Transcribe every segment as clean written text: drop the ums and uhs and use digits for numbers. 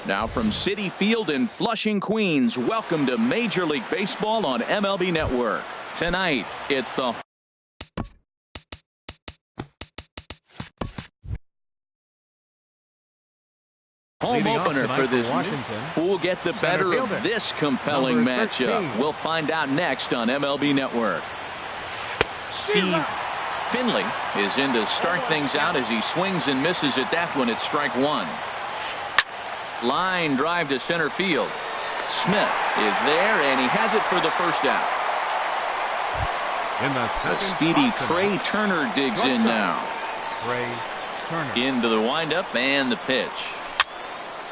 Now from Citi Field in Flushing, Queens, welcome to Major League Baseball on MLB Network. Tonight, it's the home opener for this. Who will get the better of this compelling matchup? We'll find out next on MLB Network. Steve Finley is in to start things out as he swings and misses at that one at strike one. Line drive to center field. Smith is there, and he has it for the first out. A speedy Trey Turner digs in now. Into the windup and the pitch.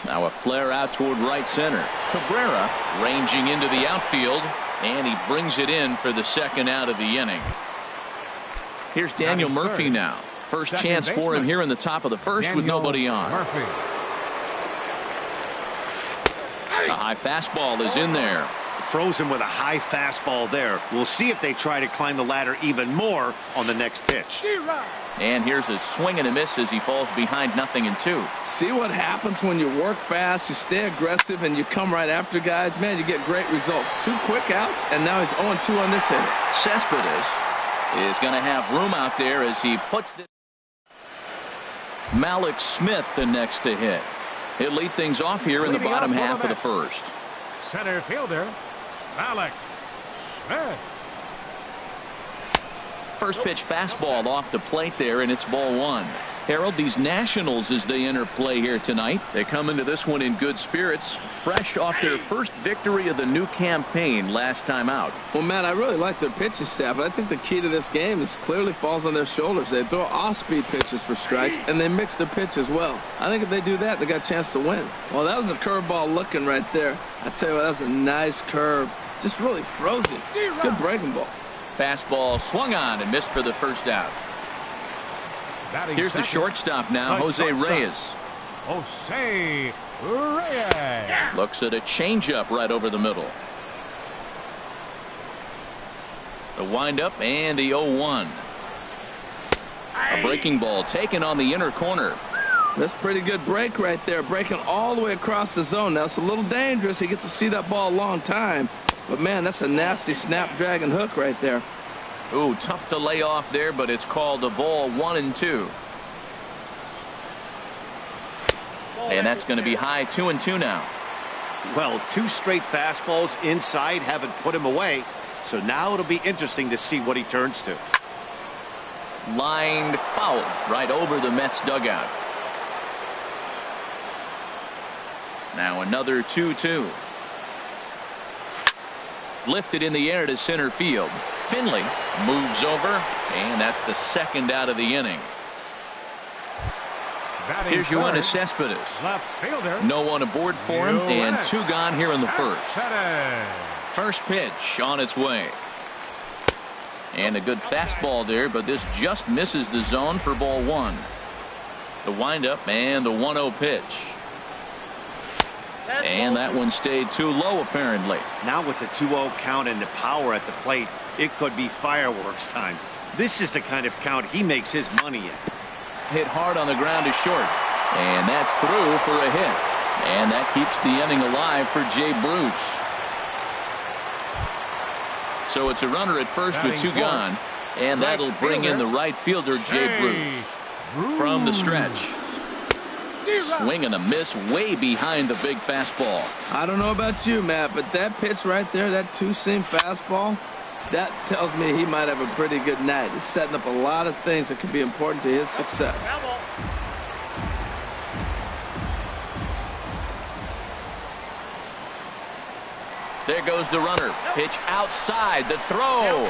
Now a flare out toward right center. Cabrera ranging into the outfield, and he brings it in for the second out of the inning. Here's Daniel Murphy now. First chance for him here in the top of the first with nobody on. A high fastball is in there. Frozen with a high fastball there. We'll see if they try to climb the ladder even more on the next pitch. And here's a swing and a miss as he falls behind 0-2. See what happens when you work fast, you stay aggressive, and you come right after guys. Man, you get great results. 2 quick outs, and now he's 0-2 on this hitter. Cespedes is going to have room out there as he puts this. Malik Smith the next to hit. He'll lead things off here in the bottom half of the first. Center fielder, Malik Smith. First pitch fastball off the plate there, and it's ball one. Harold, these Nationals, as they enter play here tonight, they come into this one in good spirits, fresh off their first victory of the new campaign last time out. Well, Matt, I really like their pitching staff, but I think the key to this game is clearly falls on their shoulders. They throw off-speed pitches for strikes, and they mix the pitch as well. I think if they do that, they got a chance to win. Well, that was a curveball looking right there. I tell you what, that was a nice curve. Just really frozen. Good breaking ball. Fastball swung on and missed for the first out. Here's the shortstop now, Jose Reyes. Jose Reyes. Looks at a changeup right over the middle. The windup and the 0-1. A breaking ball taken on the inner corner. That's pretty good break right there, breaking all the way across the zone. Now it's a little dangerous. He gets to see that ball a long time. But, man, that's a nasty snap-dragon hook right there. Ooh, tough to lay off there, but it's called a ball 1-2. And that's going to be high 2-2 now. Well, 2 straight fastballs inside haven't put him away. So now it'll be interesting to see what he turns to. Lined foul right over the Mets dugout. Now another 2-2. Lifted in the air to center field. Finley moves over, and that's the second out of the inning. Here's Yoenis Cespedes. Left fielder. No one aboard for him, and 2 gone here in the first. First pitch on its way. And a good fastball there, but this just misses the zone for ball 1. The windup and the 1-0 pitch. And that one stayed too low, apparently. Now with the 2-0 count and the power at the plate, it could be fireworks time. This is the kind of count he makes his money in. Hit hard on the ground to short. And that's through for a hit. And that keeps the inning alive for Jay Bruce. So it's a runner at first with 2 gone. And that'll bring in the right fielder, Jay Bruce. From the stretch. Swing and a miss way behind the big fastball. I don't know about you, Matt, but that pitch right there, that 2-seam fastball, that tells me he might have a pretty good night. It's setting up a lot of things that could be important to his success. There goes the runner. Pitch outside, the throw.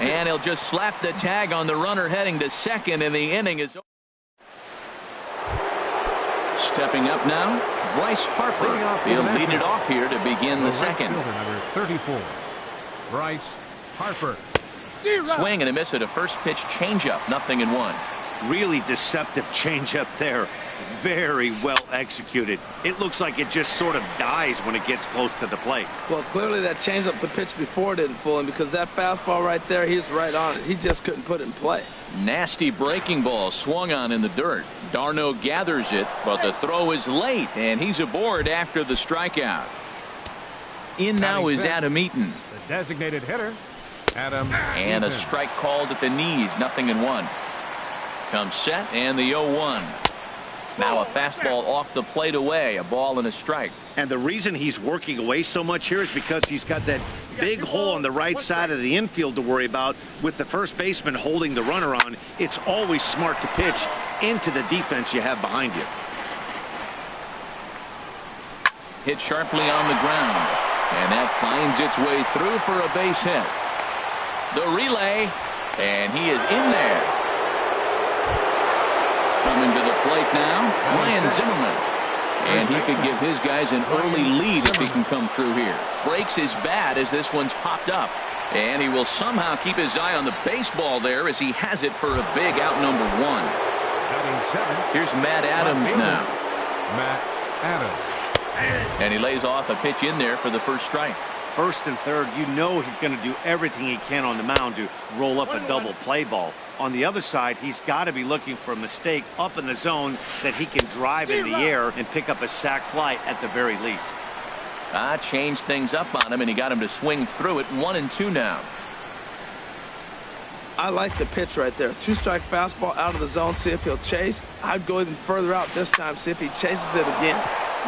And he'll just slap the tag on the runner heading to second, and the inning is over. Stepping up now, Bryce Harper. He'll lead it off here to begin the second. Number 34, Bryce Harper. Swing and a miss at a first pitch changeup, 0-1. Really deceptive changeup there. Very well executed. It looks like it just sort of dies when it gets close to the plate. Well, clearly that changeup the pitch before didn't fool him, because that fastball right there, he's right on it. He just couldn't put it in play. Nasty breaking ball swung on in the dirt. Darno gathers it, but the throw is late, and he's aboard after the strikeout. In now is Adam Eaton. The designated hitter, Adam And a Eaton. strike called at the knees, 0-1. Comes set, and the 0-1. Now a fastball off the plate away, a ball and a strike. And the reason he's working away so much here is because he's got that big hole on the right side of the infield to worry about. With the first baseman holding the runner on, it's always smart to pitch into the defense you have behind you. Hit sharply on the ground, and that finds its way through for a base hit. The relay, and he is in there. Coming to the plate now, Ryan Zimmerman. And he could give his guys an early lead if he can come through here. Breaks his bat as this one's popped up. And he will somehow keep his eye on the baseball there as he has it for a big out number 1. Here's Matt Adams now. Matt Adams. And he lays off a pitch in there for the first strike. First and third, you know he's going to do everything he can on the mound to roll up a double play ball. On the other side, he's got to be looking for a mistake up in the zone that he can drive in the air and pick up a sac fly at the very least. Changed things up on him, and he got him to swing through it. 1-2 now. I like the pitch right there. 2-strike fastball out of the zone, see if he'll chase. I'd go even further out this time, see if he chases it again.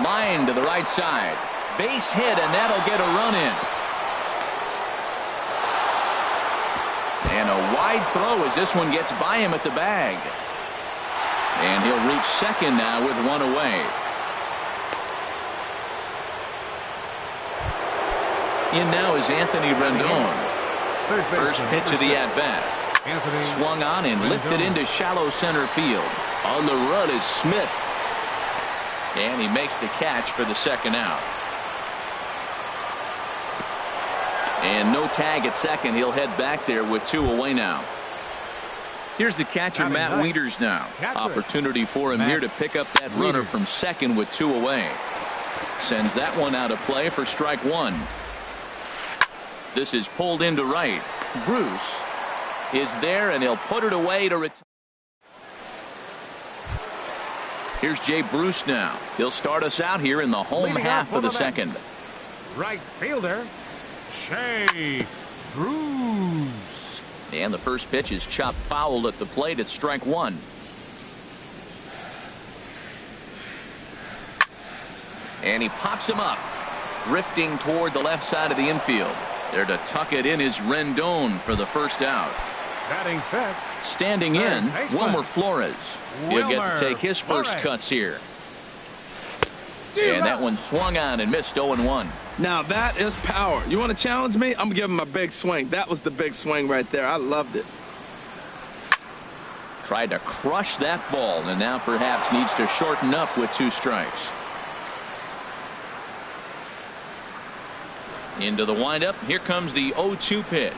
Line to the right side. Base hit, and that'll get a run in. And a wide throw as this one gets by him at the bag. And he'll reach second now with one away. In now is Anthony Rendon. First pitch of the at-bat. Swung on and lifted into shallow center field. On the run is Smith. And he makes the catch for the second out. And no tag at second. He'll head back there with 2 away now. Here's the catcher, Matt Wieters now. Opportunity for him here to pick up that runner from second with 2 away. Sends that one out of play for strike 1. This is pulled into right. Bruce is there, and he'll put it away to retire. Here's Jay Bruce now. He'll start us out here in the home half of the second. Right fielder, Jay Bruce. And the first pitch is chopped foul at the plate at strike 1. And he pops him up, drifting toward the left side of the infield. There to tuck it in is Rendon for the first out. Batting fifth. Standing in, Wilmer Flores. He'll get to take his first cuts here. And that one swung on and missed 0-1. Now that is power. You want to challenge me? I'm going to give him a big swing. That was the big swing right there. I loved it. Tried to crush that ball, and now perhaps needs to shorten up with 2 strikes. Into the windup. Here comes the 0-2 pitch.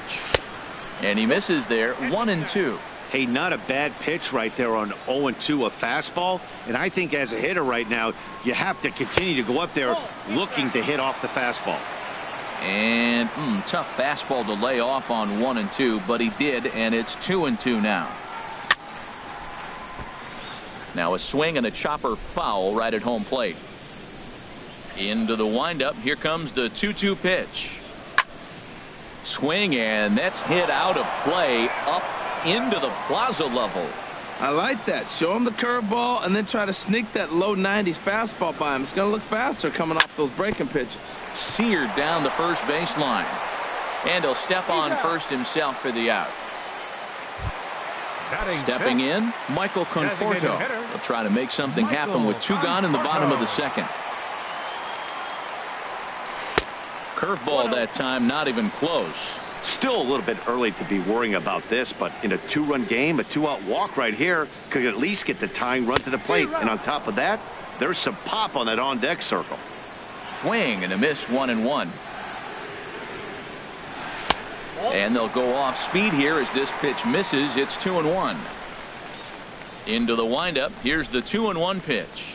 And he misses there. 1-2. Hey, not a bad pitch right there on 0-2, a fastball. And I think as a hitter right now, you have to continue to go up there looking to hit off the fastball. And tough fastball to lay off on 1-2, but he did, and it's 2-2 now. Now a swing and a chopper foul right at home plate. Into the windup. Here comes the 2-2 pitch. Swing, and that's hit out of play up into the plaza level. I like that. Show him the curveball and then try to sneak that low 90s fastball by him. It's going to look faster coming off those breaking pitches. Seared down the first baseline. And he'll step on first himself for the out. Stepping in, Michael Conforto. He'll try to make something happen with 2 gone in the bottom of the second. Curveball that time, not even close. Still a little bit early to be worrying about this, but in a 2-run game, a 2-out walk right here could at least get the tying run to the plate. And on top of that, there's some pop on that on-deck circle. Swing and a miss, 1-1. And they'll go off speed here as this pitch misses. It's 2-1. Into the windup. Here's the 2-1 pitch.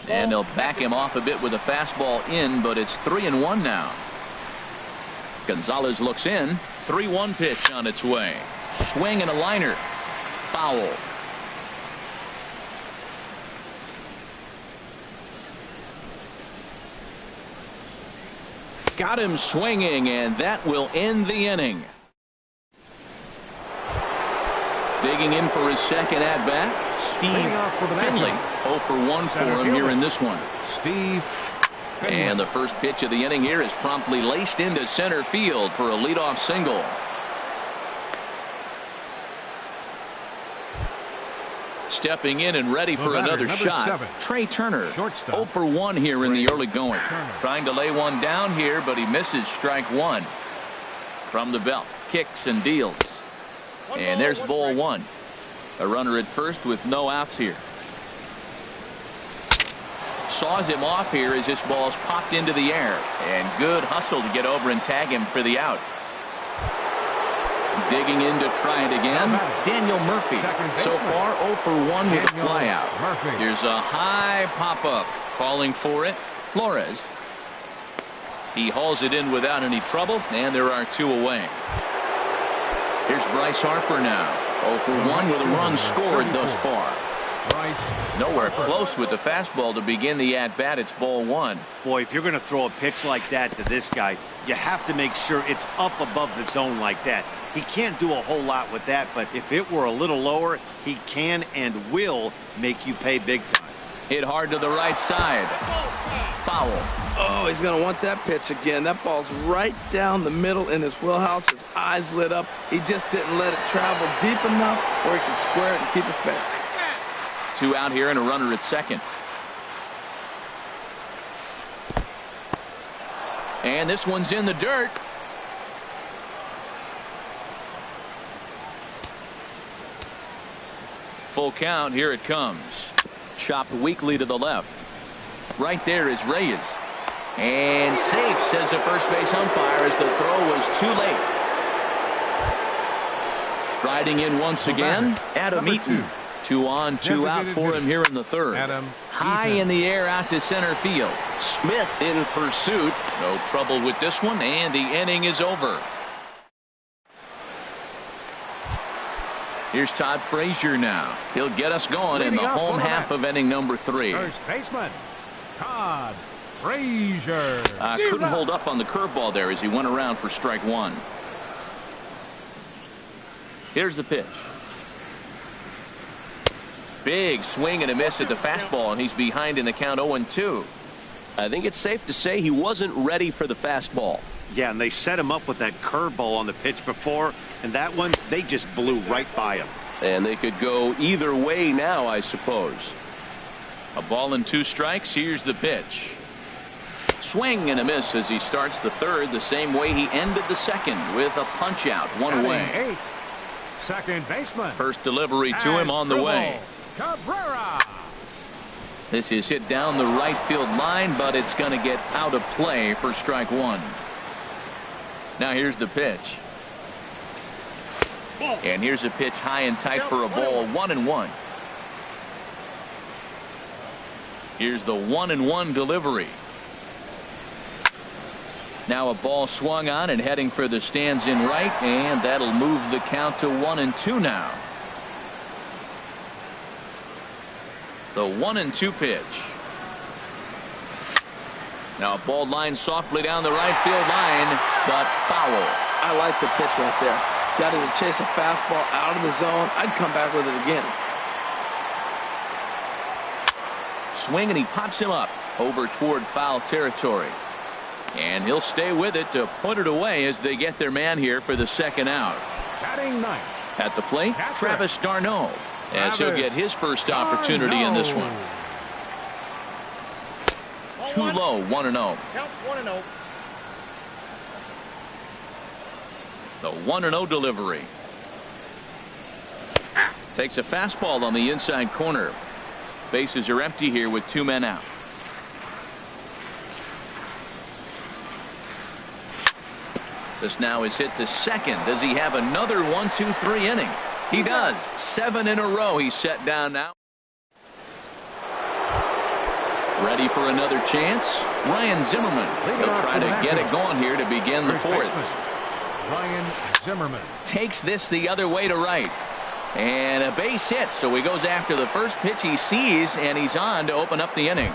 And they'll back him off a bit with a fastball in, but it's 3-1 now. Gonzalez looks in. 3-1 pitch on its way. Swing and a liner. Foul. Got him swinging, and that will end the inning. Digging in for his second at-bat, Steve Finley. 0 for 1 for him here in this one. Steve Finley. And the first pitch of the inning here is promptly laced into center field for a leadoff single. Stepping in and ready for another shot. 7. Trey Turner. Shortstop. 0 for 1 here in the early going. Trying to lay one down here, but he misses strike one. From the belt, kicks and deals. And there's ball one. A runner at first with no outs here. Saws him off here as this ball's popped into the air. And good hustle to get over and tag him for the out. Digging in to try it again. Daniel Murphy. So far 0 for 1 with a flyout. Here's a high pop-up. Calling for it. Flores. He hauls it in without any trouble, and there are 2 away. Here's Bryce Harper now. 0 for 1 with a run scored thus far. Nowhere close with the fastball to begin the at-bat. It's ball one. Boy, if you're going to throw a pitch like that to this guy, you have to make sure it's up above the zone like that. He can't do a whole lot with that, but if it were a little lower, he can and will make you pay big time. Hit hard to the right side. Foul. Oh, he's going to want that pitch again. That ball's right down the middle in his wheelhouse. His eyes lit up. He just didn't let it travel deep enough where he can square it and keep it fair. 2 out here and a runner at second. And this one's in the dirt. Full count. Here it comes. Chopped weakly to the left. Right there is Reyes. And safe, says the first base umpire, as the throw was too late. Striding in once again, Adam Eaton. 2 on, 2 out for him here in the third. High in the air out to center field. Smith in pursuit. No trouble with this one, and the inning is over. Here's Todd Frazier now. He'll get us going in the home half of inning number 3. First baseman, Todd Frazier. Couldn't hold up on the curveball there as he went around for strike one. Here's the pitch. Big swing and a miss at the fastball, and he's behind in the count 0-2. I think it's safe to say he wasn't ready for the fastball. Yeah, and they set him up with that curveball on the pitch before, and that one, they just blew right by him. And they could go either way now, I suppose. A ball and 2 strikes. Here's the pitch. Swing and a miss as he starts the third the same way he ended the second, with a punch out, 1 away. 8. Second baseman. First delivery to him on the way. Cabrera. This is hit down the right field line, but it's going to get out of play for strike one. Now here's the pitch. And here's a pitch high and tight for a ball, 1-1. Here's the 1-1 delivery. Now a ball swung on and heading for the stands in right, and that'll move the count to 1-2 now. The 1-2 pitch. Now a ball line softly down the right field line, but foul. I like the pitch right there. Got him to chase a fastball out of the zone. I'd come back with it again. Swing, and he pops him up over toward foul territory. And he'll stay with it to put it away as they get their man here for the second out. Batting ninth. At the plate, Travis d'Arnaud, as he'll get his first opportunity in this one. Too low, 1-0. Counts 1-0. The 1-0 delivery. Takes a fastball on the inside corner. Bases are empty here with 2 men out. This now is hit to second. Does he have another 1-2-3 inning? He does. 7 in a row he's set down now. Ready for another chance. Ryan Zimmerman. He'll try to get it going here to begin the fourth. Ryan Zimmerman takes this the other way to right. And a base hit, so he goes after the first pitch he sees, and he's on to open up the inning.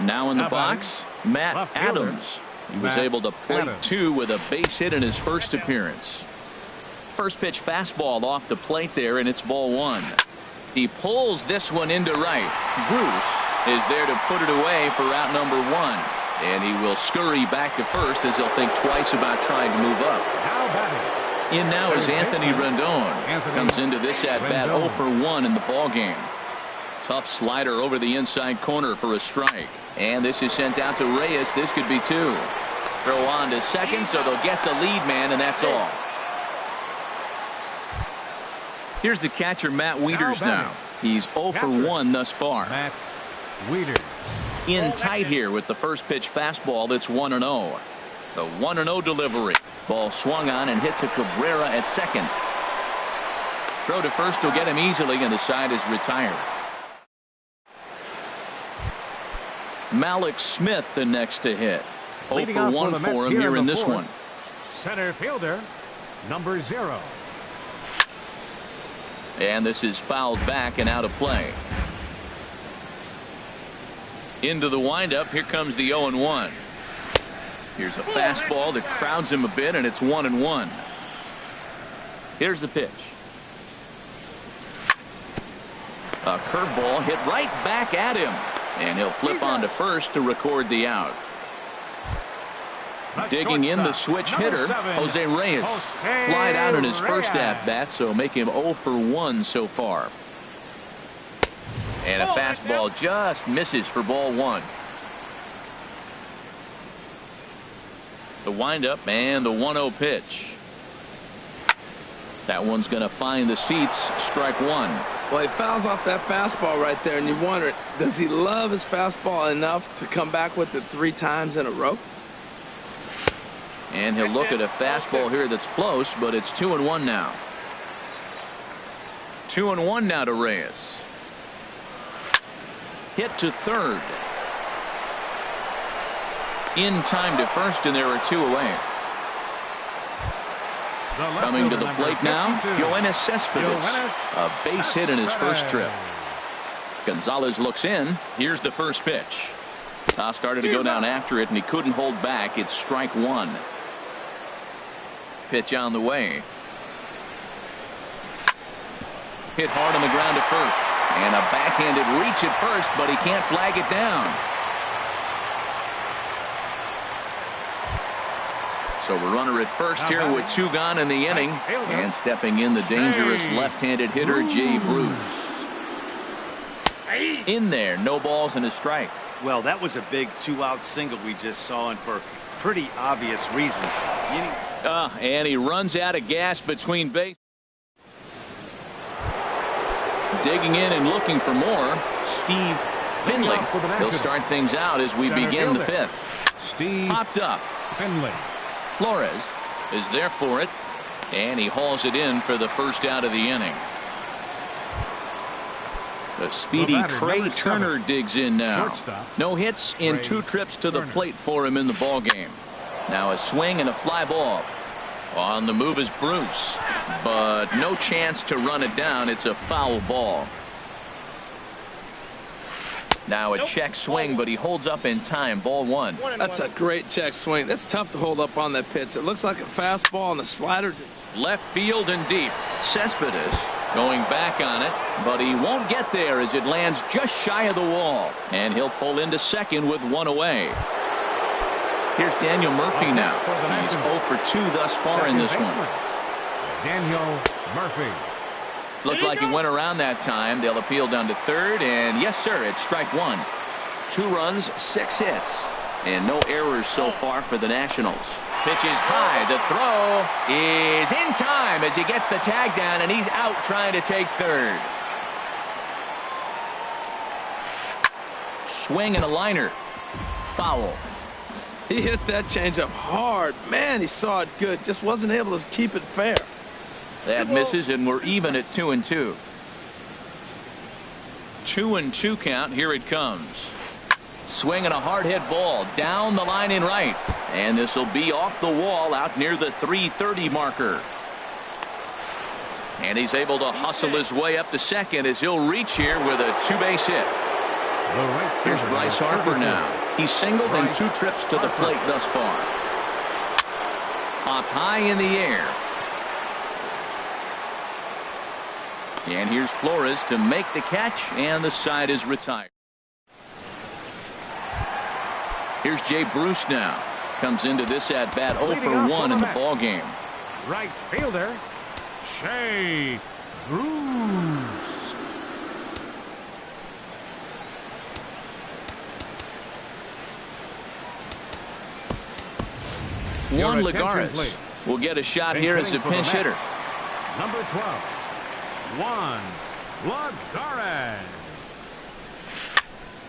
Now in the box, Matt Adams. He was able to plate 2 with a base hit in his first appearance. First pitch fastball off the plate there, and it's ball 1. He pulls this one into right. Bruce is there to put it away for out number 1. And he will scurry back to first as he'll think twice about trying to move up. now batting. In now is Anthony Rendon. Comes into this at bat 0 for 1 in the ball game. Tough slider over the inside corner for a strike. And this is sent out to Reyes. This could be 2. Throw on to second, so they'll get the lead man, and that's all. Here's the catcher, Matt Wieters now. He's 0 for 1 thus far. Matt Wieters. In tight here with the first pitch fastball that's 1-0. The 1-0 delivery. Ball swung on and hit to Cabrera at second. Throw to first will get him easily, and the side is retired. Malik Smith the next to hit. 0 for 1 for him here in this one. Center fielder, number 0. And this is fouled back and out of play. Into the windup. Here comes the 0-1. Here's a fastball that crowds him a bit, and it's 1-1. Here's the pitch. A curveball hit right back at him, and he'll flip on to first to record the out. Digging in the switch hitter, Jose Reyes. Flied out in his first at-bat, so make him 0 for 1 so far. And a fastball just misses for ball 1. The windup and the 1-0 pitch. That one's going to find the seats. Strike 1. Well, he fouls off that fastball right there, and you wonder, does he love his fastball enough to come back with it 3 times in a row? And he'll look at a fastball here that's close, but it's 2-1 now. 2-1 now to Reyes. Hit to third. In time to first, and there are 2 away. Coming to the plate now, Yoenis Cespedes. A base hit in his first trip. Gonzalez looks in. Here's the first pitch. Started to go down after it, and he couldn't hold back. It's strike 1. Pitch on the way. Hit hard on the ground at first. And a backhanded reach at first, but he can't flag it down. So a runner at first here with 2 gone in the inning. And stepping in the dangerous left-handed hitter, Jay Bruce. In there, no balls and a strike. Well, that was a big 2-out single we just saw, and for pretty obvious reasons. And he runs out of gas between bases. Digging in and looking for more, Steve Finley. He'll start things out as we begin the 5th. Steve Popped up. Finley. Flores is there for it, and he hauls it in for the first out of the inning. The speedy Trey Turner digs in now. No hits in 2 trips to the plate for him in the ball game. Now a swing and a fly ball. On the move is Bruce, but no chance to run it down. It's a foul ball. Now a check swing, but he holds up in time. Ball 1. That's a great check swing. That's tough to hold up on that pitch. It looks like a fastball, and the slider. Left field and deep. Cespedes going back on it, but he won't get there as it lands just shy of the wall. And he'll pull into second with 1 away. Here's Daniel Murphy now. He's 0 for 2 thus far in this one. Daniel Murphy. Looked like he went around that time. They'll appeal down to third, and yes, sir, it's strike 1. 2 runs, 6 hits, and no errors so far for the Nationals. Pitch is high. The throw is in time as he gets the tag down, and he's out trying to take third. Swing and a liner. Foul. He hit that changeup hard. Man, he saw it good. Just wasn't able to keep it fair. That misses, and we're even at 2-2. 2-2 count. Here it comes. Swinging a hard hit ball down the line in right. And this will be off the wall out near the 330 marker. And he's able to hustle his way up to second as he'll reach here with a two-base hit. Here's Bryce Harper now. He's singled in 2 trips to the plate thus far. Up high in the air. And here's Flores to make the catch, and the side is retired. Here's Jay Bruce now. Comes into this at bat 0 for 1 in the ball game. Right fielder, Jay Bruce. Juan Lagares will get a shot here as a pinch hitter. Number 12, Juan Lagares.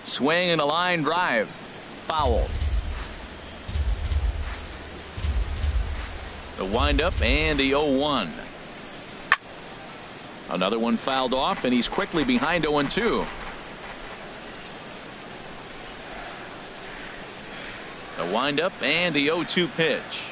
Swing and a line drive. Foul. The windup and the 0-1. Another one fouled off, and he's quickly behind 0-2. The windup and the 0-2 pitch.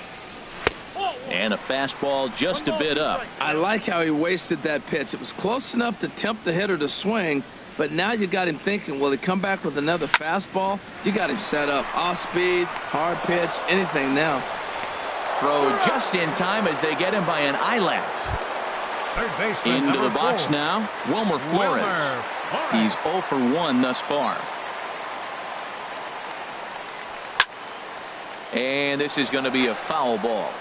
And a fastball just a bit up. I like how he wasted that pitch. It was close enough to tempt the hitter to swing, but now you got him thinking, will he come back with another fastball? You got him set up. Off speed, hard pitch, anything now. Throw just in time as they get him by an eyelash. Into the box now, Wilmer Flores. He's 0 for 1 thus far. And this is going to be a foul ball.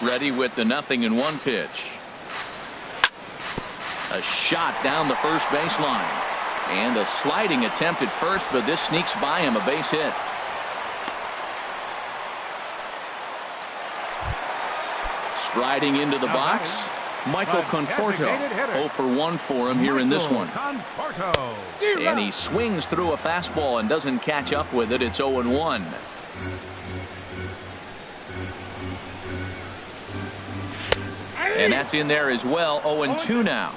Ready with the 0-1 pitch. A shot down the first baseline. And a sliding attempt at first, but this sneaks by him, a base hit. Striding into the box, Michael Conforto. 0 for 1 for him here in this one. And he swings through a fastball and doesn't catch up with it. It's 0-1. And that's in there as well. 0-2 now.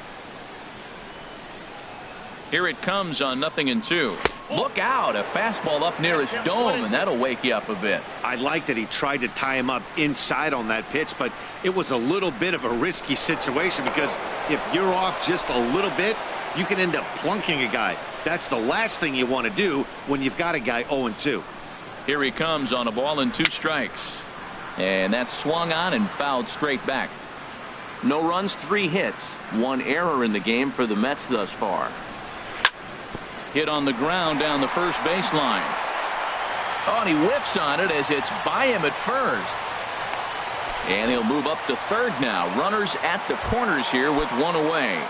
Here it comes on 0-2. Look out, a fastball up near his dome, and that'll wake you up a bit. I like that he tried to tie him up inside on that pitch, but it was a little bit of a risky situation because if you're off just a little bit, you can end up plunking a guy. That's the last thing you want to do when you've got a guy 0-2. Here he comes on a ball and 2 strikes. And that's swung on and fouled straight back. No runs, 3 hits. 1 error in the game for the Mets thus far. Hit on the ground down the first baseline. Oh, and he whiffs on it as it's by him at first. And he'll move up to third now. Runners at the corners here with 1 away.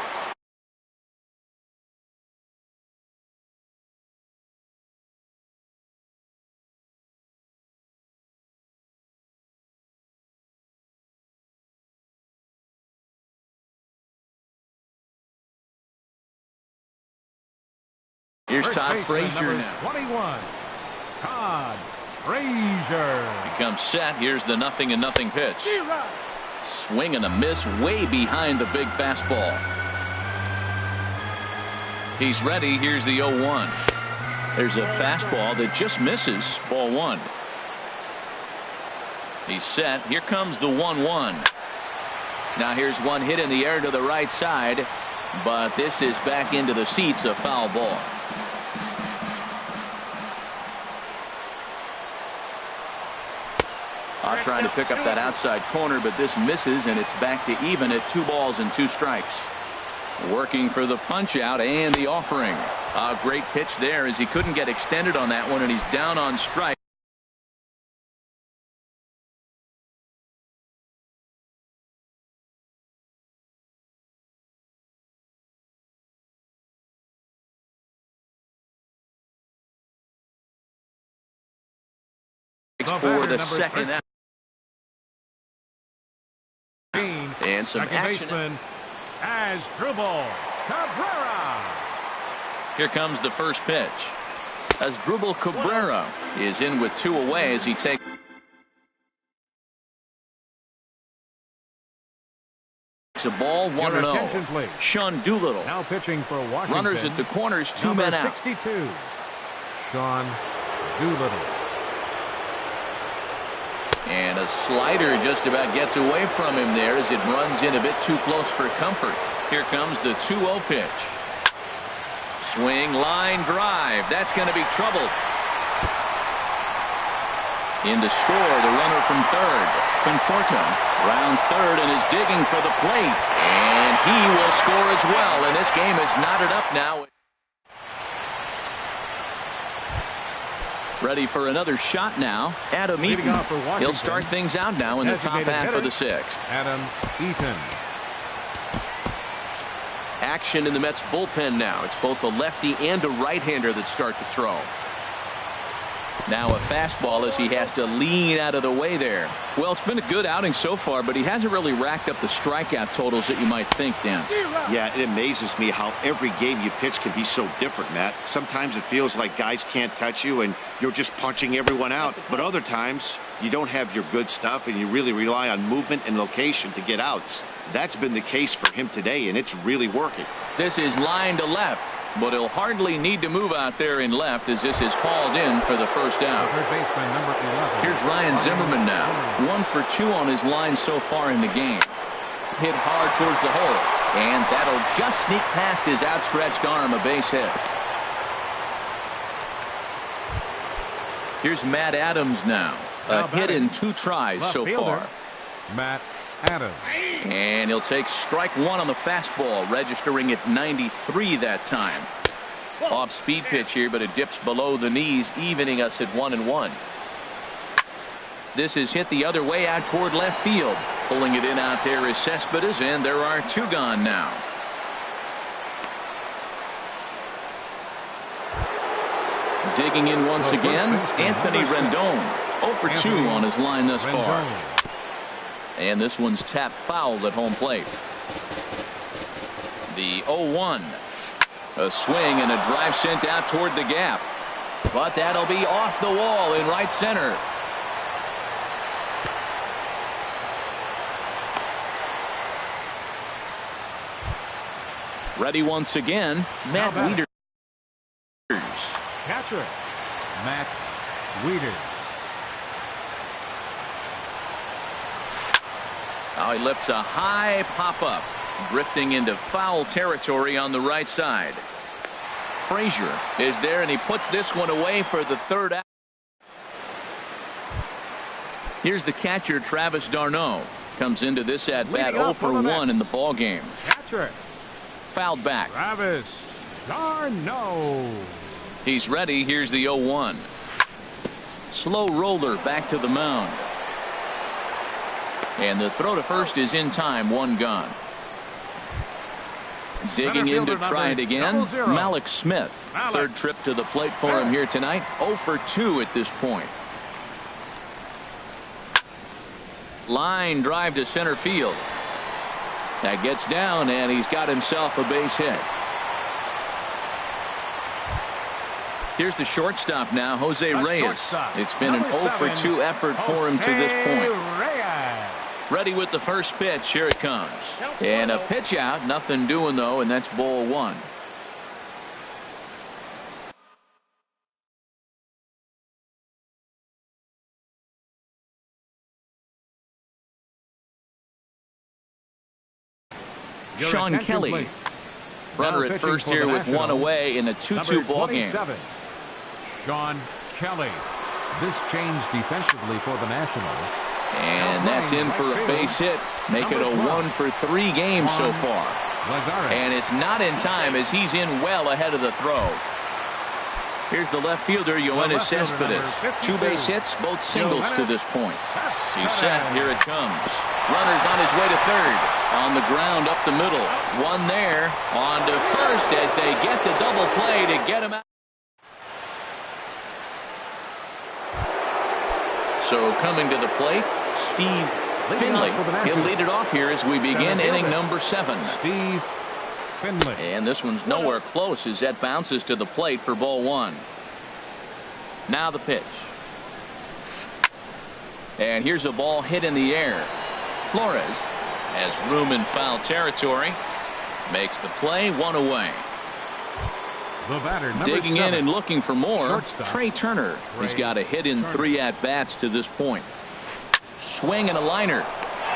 Here's Todd Frazier now. 21, Todd Frazier. He comes set. Here's the 0-0 pitch. Swing and a miss way behind the big fastball. He's ready. Here's the 0-1. There's a fastball that just misses. Ball 1. He's set. Here comes the 1-1. Now here's one hit in the air to the right side, but this is back into the seats, a foul ball. Trying to pick up that outside corner, but this misses, and it's back to even at 2 balls and 2 strikes. Working for the punch out and the offering. A great pitch there as he couldn't get extended on that one, and he's down on strike. For the second out. And some action. As Drupal Cabrera. Here comes the first pitch. As Drupal Cabrera is in with 2 away as he takes It's a ball, 1-0. Sean Doolittle. Now pitching for Washington. Runners at the corners, 2 men out. 62. Sean Doolittle. And a slider just about gets away from him there as it runs in a bit too close for comfort. Here comes the 2-0 pitch. Swing, line drive. That's going to be trouble. In to score, the runner from third. Conforto rounds third and is digging for the plate. And he will score as well. And this game is knotted up now. Ready for another shot now. Adam Eaton. He'll start things out now in the top half of the sixth. Adam Eaton. Action in the Mets bullpen now. It's both a lefty and a right-hander that start to throw. Now a fastball as he has to lean out of the way there. Well, it's been a good outing so far, but he hasn't really racked up the strikeout totals that you might think, Dan. Yeah, it amazes me how every game you pitch can be so different, Matt. Sometimes it feels like guys can't touch you and you're just punching everyone out. But other times you don't have your good stuff and you really rely on movement and location to get outs. That's been the case for him today, and it's really working. This is line to left, but he'll hardly need to move out there in left as this is hauled in for the first out. Third baseman, number 11. Here's Ryan Zimmerman now. 1 for 2 on his line so far in the game. Hit hard towards the hole, and that'll just sneak past his outstretched arm, a base hit. Here's Matt Adams now. A hit in 2 tries so far. Matt Adams. And he'll take strike 1 on the fastball, registering at 93 that time. Off speed pitch here, but it dips below the knees, evening us at 1-1. This is hit the other way out toward left field. Pulling it in out there is Cespedes, and there are 2 gone now. Digging in once again, Anthony Rendon. 0 for 2 on his line thus far. And this one's tapped foul at home plate. The 0-1. A swing and a drive sent out toward the gap. But that'll be off the wall in right center. Ready once again, Matt Wieters. Catcher, Matt Wieters. Now he lifts a high pop-up, drifting into foul territory on the right side. Frazier is there, and he puts this one away for the third out. Here's the catcher, Travis d'Arnaud. Comes into this at-bat 0 for 1 in the ballgame. Catcher. Fouled back. Travis d'Arnaud. He's ready. Here's the 0-1. Slow roller back to the mound. And the throw to first is in time. 1 gone. Digging in to try it again, Malik Smith. Third trip to the plate for him here tonight. 0 for 2 at this point. Line drive to center field. That gets down, and he's got himself a base hit. Here's the shortstop now, Jose Reyes. It's been an 0 for 2 effort for him to this point. Ready with the first pitch. Here it comes. And a pitch out. Nothing doing, though, and that's ball 1. Sean Kelly. Runner at first here with 1 away in a 2-2 ball game. Sean Kelly. This changed defensively for the Nationals. And that's in for a base hit. Make it a 1 for 3 game so far. And it's not in time as he's in well ahead of the throw. Here's the left fielder, Yoenis Cespedes. 2 base hits, both singles to this point. He's set. Here it comes. Runner's on his way to third. On the ground up the middle. 1 there. On to first as they get the double play to get him out. So coming to the plate, Steve Finley. He'll lead it off here as we begin inning number 7. Steve Finley. And this one's nowhere close as that bounces to the plate for ball 1. Now the pitch. And here's a ball hit in the air. Flores Has room in foul territory. Makes the play, 1 away. The batter, number Digging 7. in and looking for more, Shortstop. Trey Turner. He's Trey got a hit in Turner. 3 at-bats to this point. Swing and a liner.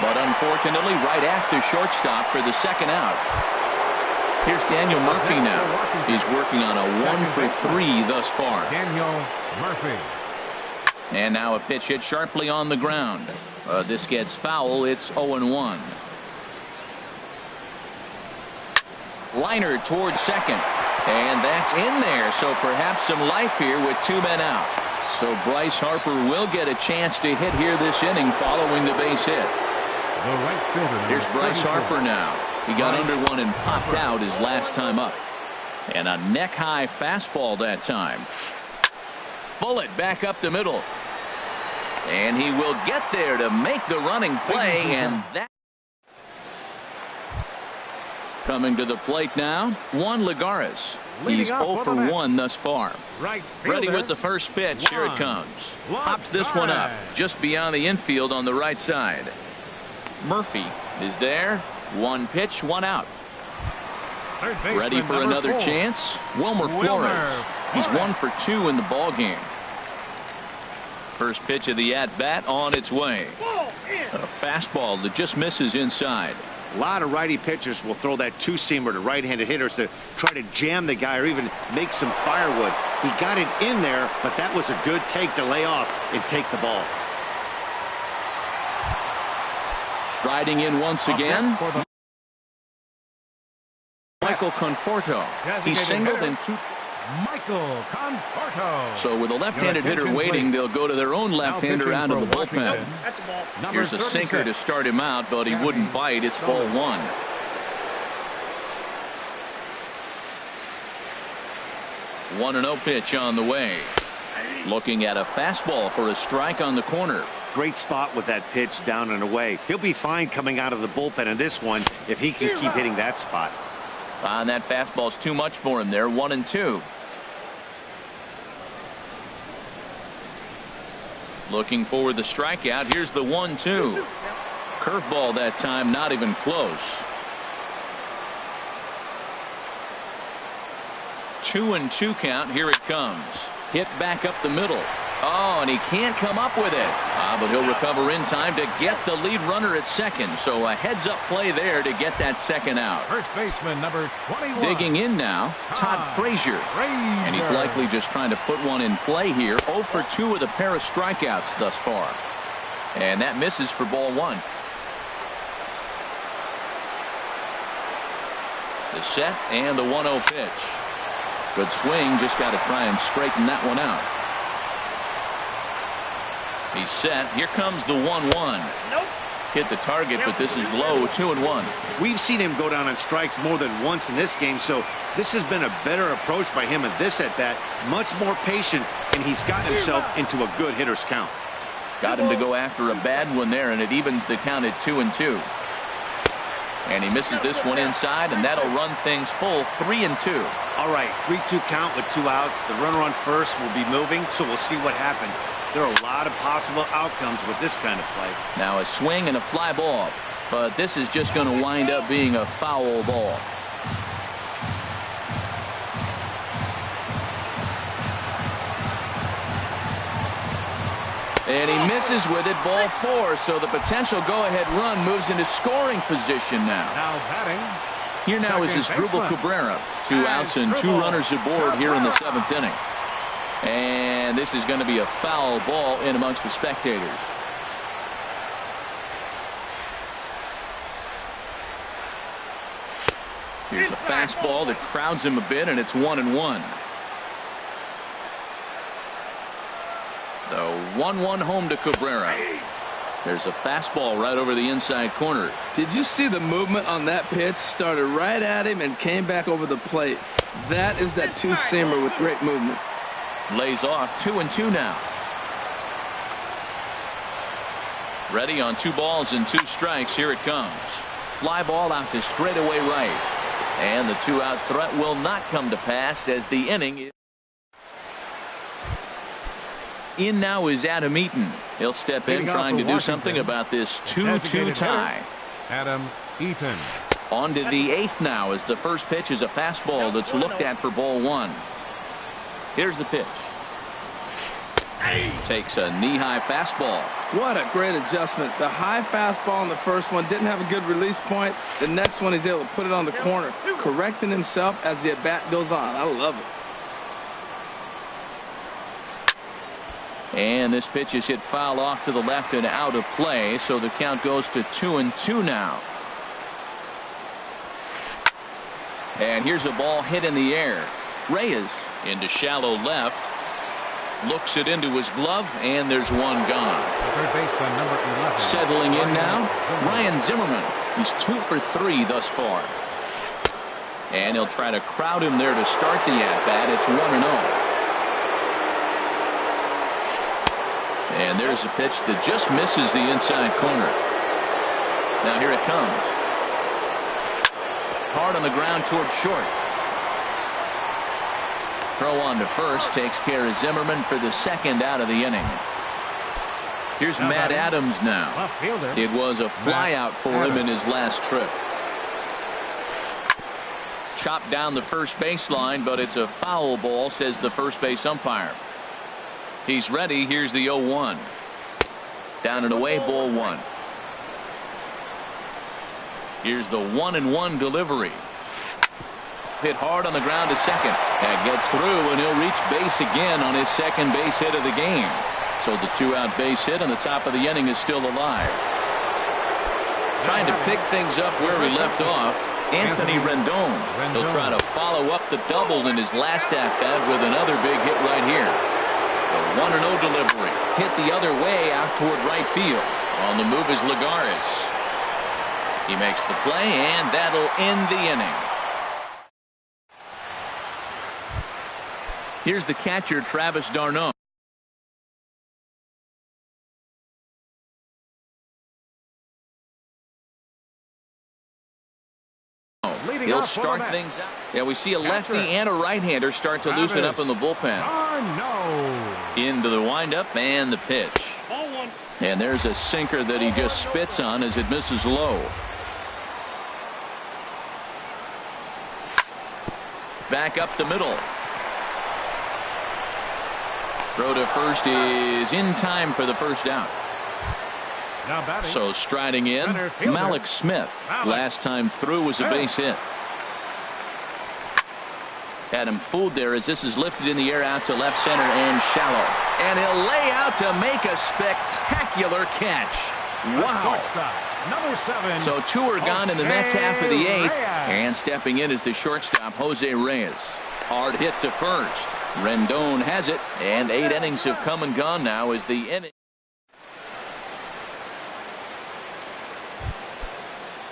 But unfortunately, right after shortstop for the second out. Here's Daniel Murphy now. He's working on a 1 for 3 thus far. Daniel Murphy. And now a pitch hit sharply on the ground. This gets foul. It's 0-1. Liner towards second. And that's in there. So perhaps some life here with 2 men out. So Bryce Harper will get a chance to hit here this inning following the base hit. The right fielder. Here's Bryce 34. Harper now. He got under one and popped out his last time up. And a neck-high fastball that time. Bullet back up the middle. And he will get there to make the running play. And that. Coming to the plate now, Juan Lagares. He's 0 for 1 thus far. Right Ready fielder. with the first pitch. Here it comes. Pops this one up just beyond the infield on the right side. Murphy is there. 1 pitch, 1 out. Third baseman, Ready for number another 4. chance. Wilmer Flores. He's 1 for 2 in the ball game. First pitch of the at-bat on its way. A fastball that just misses inside. A lot of righty pitchers will throw that two-seamer to right-handed hitters to try to jam the guy or even make some firewood. He got it in there, but that was a good take to lay off and take the ball. Striding in once again. Michael Conforto. He singled and Michael Conforto. so with a left-handed hitter attention, waiting, please. they'll go to their own left-hander out of the bullpen. Washington. Number Here's a sinker to 36. start him out, but he wouldn't bite. It's ball 1. One 1-0 pitch on the way. Looking at a fastball for a strike on the corner. Great spot with that pitch down and away. He'll be fine coming out of the bullpen in this one if he can keep hitting that spot. And that fastball's too much for him there. 1-2. Looking for the strikeout. Here's the 1-2. Curveball that time, not even close. 2-2 count. Here it comes. Hit back up the middle. Oh, and he can't come up with it. But he'll recover in time to get the lead runner at second. So a heads-up play there to get that second out. First baseman, number 21. Digging in now, Todd Frazier. And he's likely just trying to put one in play here. 0 for 2 with a pair of strikeouts thus far. And that misses for ball 1. The set and the 1-0 pitch. Good swing, just got to try and straighten that one out. He's set. Here comes the 1-1. Nope. Hit the target, but this is low. 2-1. We've seen him go down on strikes more than once in this game, so this has been a better approach by him at this at-bat. Much more patient, and he's got himself into a good hitter's count. Got him to go after a bad one there, and it evens the count at 2-2. And he misses this one inside, and that'll run things full 3-2. All right, 3-2 count with 2 outs. The runner on first will be moving, so we'll see what happens. There are a lot of possible outcomes with this kind of play. Now a swing and a fly ball, but this is just going to wind up being a foul ball. And he misses with it, ball 4. So the potential go-ahead run moves into scoring position now. Now batting. Here now is Asdrubal Cabrera. 2 outs and 2 runners aboard here in the 7th inning. And this is going to be a foul ball in amongst the spectators. Here's a fastball that crowds him a bit, and it's 1-1. The 1-1 home to Cabrera. There's a fastball right over the inside corner. Did you see the movement on that pitch? Started right at him and came back over the plate. That is that two-seamer with great movement. Lays off. 2-2 now. Ready on 2 balls and 2 strikes. Here it comes. Fly ball out to straightaway right. And the 2-out threat will not come to pass as the inning is. In now is Adam Eaton. He'll step in trying to do something about this 2-2 tie. Adam Eaton. On to the 8th now, as the first pitch is a fastball that's looked at for ball 1. Here's the pitch. Takes a knee-high fastball. What a great adjustment. The high fastball in the first one didn't have a good release point. The next one he's able to put it on the corner, correcting himself as the at-bat goes on. I love it. And this pitch is hit foul off to the left and out of play, so the count goes to 2-2 now. And here's a ball hit in the air. Reyes into shallow left. Looks it into his glove, and there's one gone. Third baseman, number 11. Settling in now, Ryan Zimmerman. He's 2 for 3 thus far. And he'll try to crowd him there to start the at-bat. It's 1-0. And there's a pitch that just misses the inside corner. Now here it comes. Hard on the ground toward short. Throw on to first takes care of Zimmerman for the second out of the inning. Here's Matt Adams now. It was a flyout for him in his last trip. Chopped down the first baseline, but it's a foul ball, says the first base umpire. He's ready. Here's the 0-1. Down and away, ball 1. Here's the 1-1 delivery. Hit hard on the ground to second. That gets through, and he'll reach base again on his second base hit of the game. So the 2-out base hit on the top of the inning is still alive. Trying to pick things up where we left off, Anthony Rendon. He'll try to follow up the double in his last at-bat with another big hit right here. The 1-0 delivery. Hit the other way out toward right field. On the move is Lagares. He makes the play, and that'll end the inning. Here's the catcher, Travis d'Arnaud. He'll start things out. Yeah, we see a lefty and a right-hander start to loosen up in the bullpen. Into the windup and the pitch. And there's a sinker that he just spits on as it misses low. Back up the middle. Throw to first is in time for the first out. So striding in, Malik Smith. Last time through was a base hit. Had him fooled there as this is lifted in the air out to left center and shallow. And he'll lay out to make a spectacular catch. Wow. So 2 are gone in the Mets half of the 8th. And stepping in is the shortstop, Jose Reyes. Hard hit to first. Rendon has it, and 8 innings have come and gone now as the inning.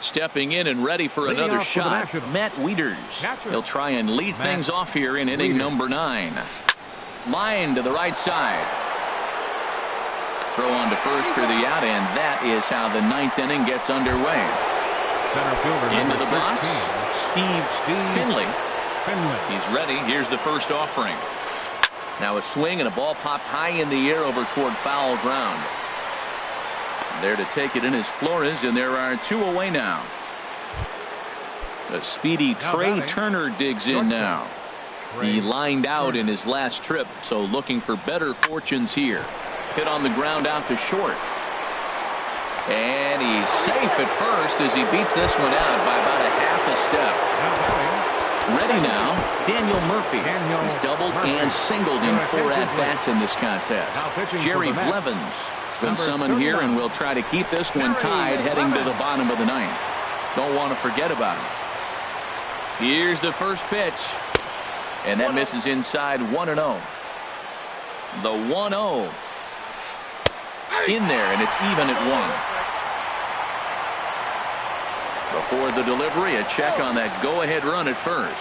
Stepping in and ready for another shot, Matt Wieters. He'll try and lead things off here in inning number 9. Line to the right side. Throw on to first for the out, and that is how the 9th inning gets underway. Into the box, Steve Finley. He's ready. Here's the first offering. Now a swing and a ball popped high in the air over toward foul ground. There to take it in is Flores, and there are 2 away now. The speedy Trey Turner digs in now. He lined out in his last trip, so looking for better fortunes here. Hit on the ground out to short. And he's safe at first as he beats this one out by about a half a step. Ready now, Daniel Murphy. He's doubled and singled in 4 at-bats in this contest. Jerry Blevins has been summoned here and will try to keep this one tied heading to the bottom of the 9th. Don't want to forget about him. Here's the first pitch. And that misses inside 1-0. The 1-0 in there, and it's even at 1. Before the delivery, a check on that go-ahead run at first.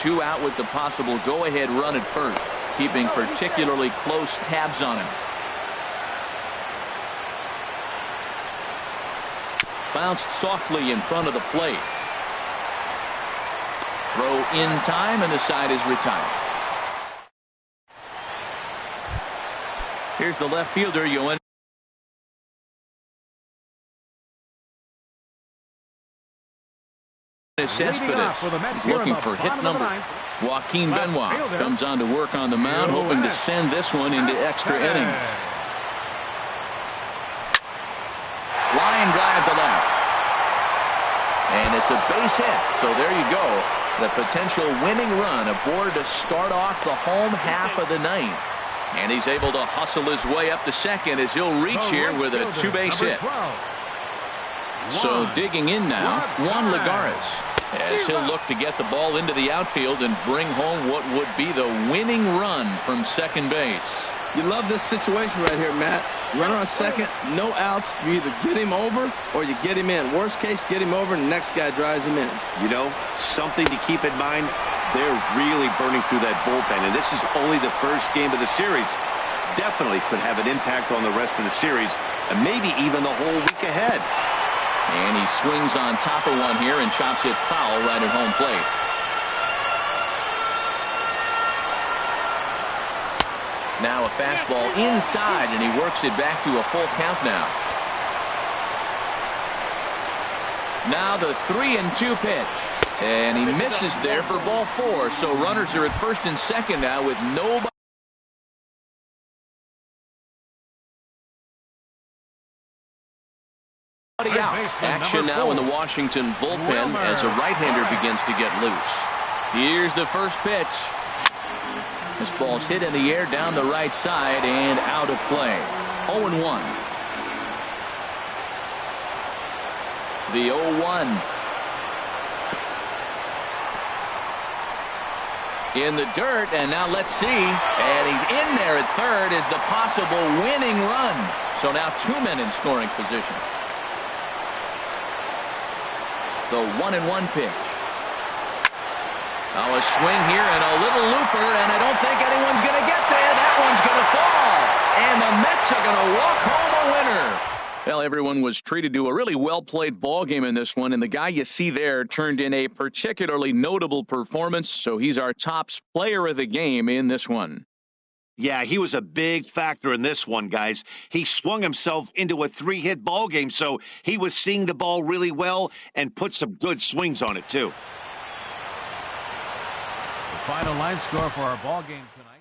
2 out with the possible go-ahead run at first, keeping particularly close tabs on him. Bounced softly in front of the plate. Throw in time, and the side is retired. Here's the left fielder, Yoan. Cespedes. He's looking for hit number. Joaquin Benoit comes on to work on the mound, hoping to send this one into extra innings. Line drive to left. And it's a base hit. So there you go. The potential winning run aboard to start off the home half of the ninth. And he's able to hustle his way up to second as he'll reach here with a two-base hit. So digging in now, Juan Lagares, as he'll look to get the ball into the outfield and bring home what would be the winning run from second base. You love this situation right here, Matt. Runner on second, no outs. You either get him over or you get him in. Worst case, get him over and the next guy drives him in. You know, something to keep in mind, they're really burning through that bullpen, and this is only the first game of the series. Definitely could have an impact on the rest of the series and maybe even the whole week ahead. And he swings on top of one here and chops it foul right at home plate. Now a fastball inside, and he works it back to a full count now. Now the 3-2 pitch. And he misses there for ball 4. So runners are at first and second now with nobody out. Action now in the Washington bullpen as a right-hander begins to get loose. Here's the first pitch. This ball's hit in the air down the right side and out of play. 0-1. The 0-1. In the dirt, and now let's see. And he's in there at third as the possible winning run. So now 2 men in scoring position. The 1-1 pitch. Now a swing here and a little looper, and I don't think anyone's going to get there. That one's going to fall. And the Mets are going to walk home a winner. Well, everyone was treated to a really well-played ball game in this one, and the guy you see there turned in a particularly notable performance, so he's our top player of the game in this one. Yeah, he was a big factor in this one, guys. He swung himself into a 3-hit ball game, so he was seeing the ball really well and put some good swings on it, too. The final line score for our ball game tonight.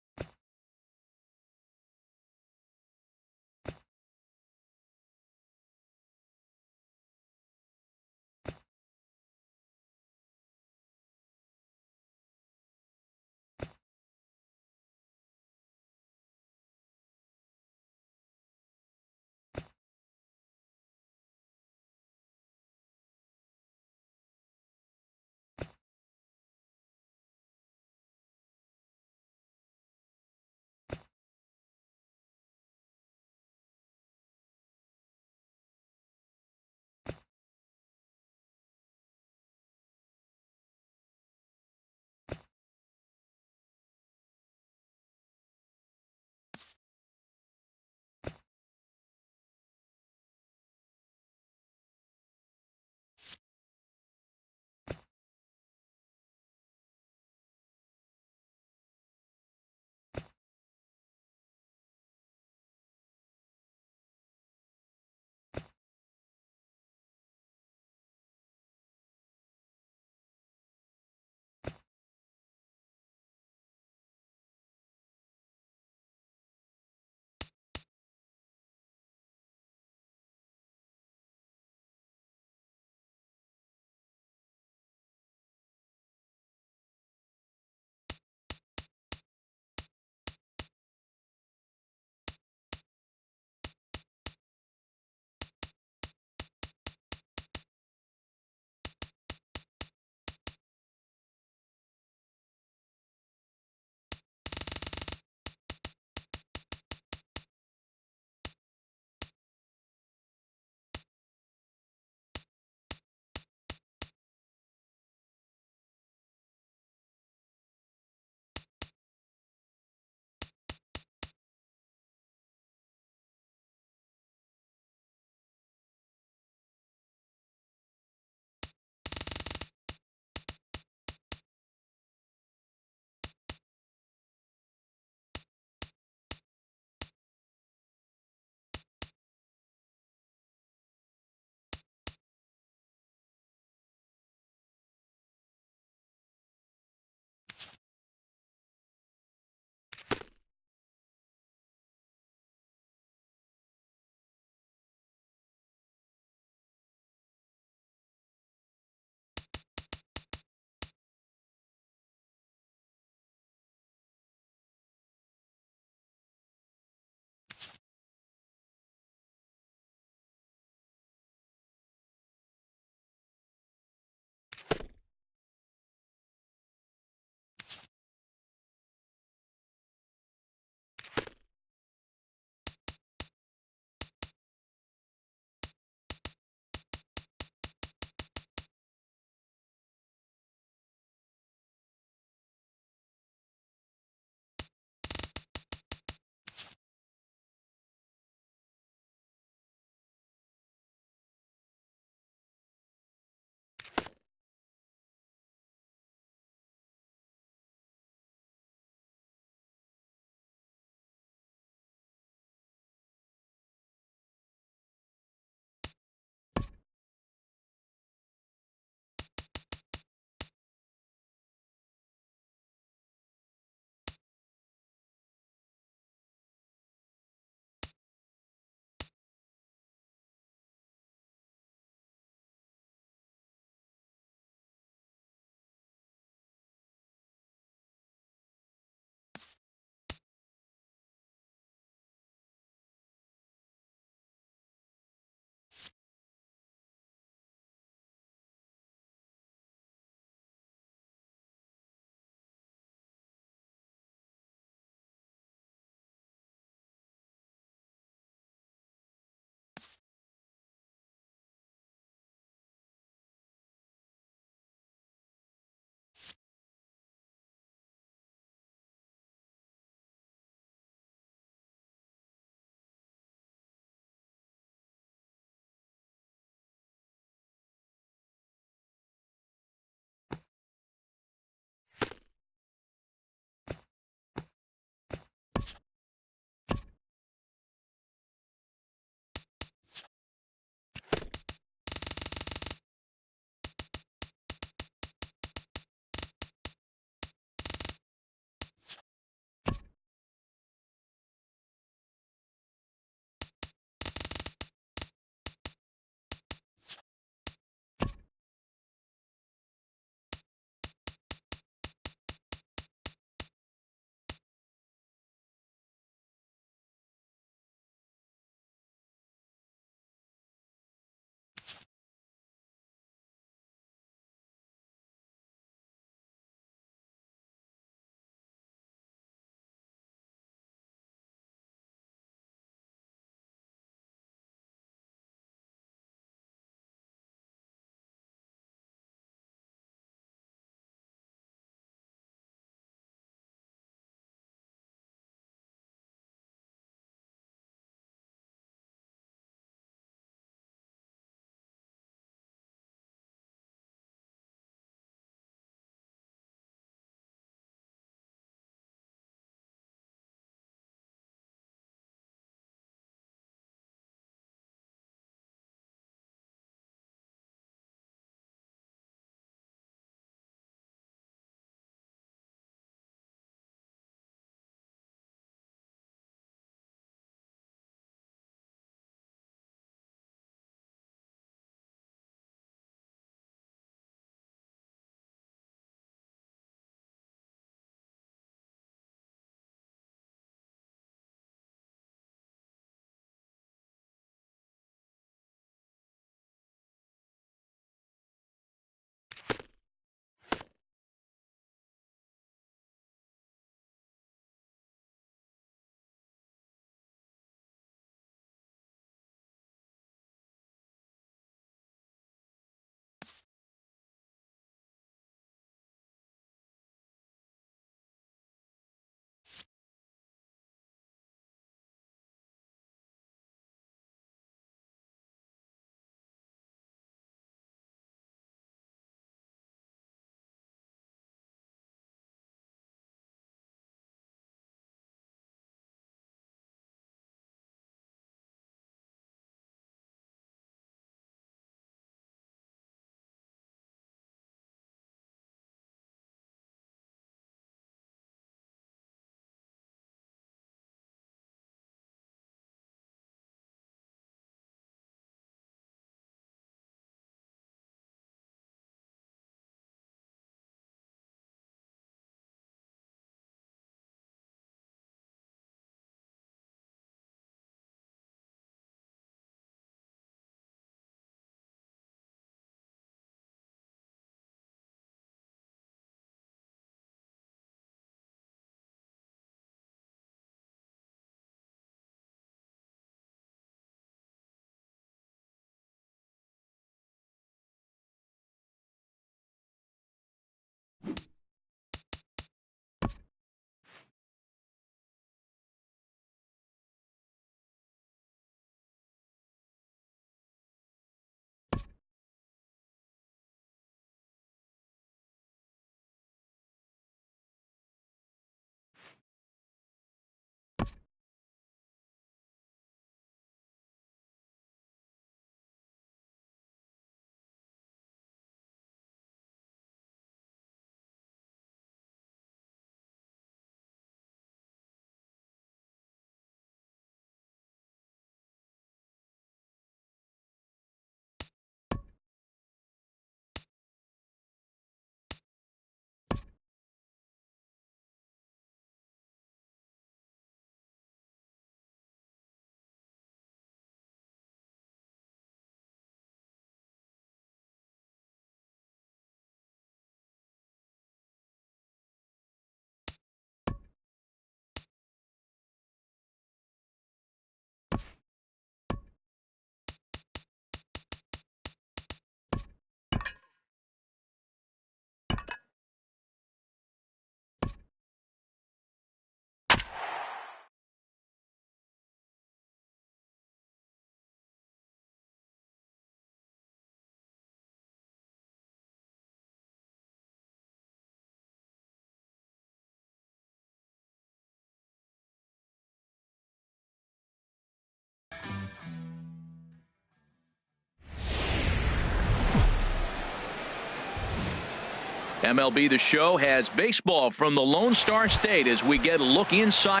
MLB The Show has baseball from the Lone Star State as we get a look inside.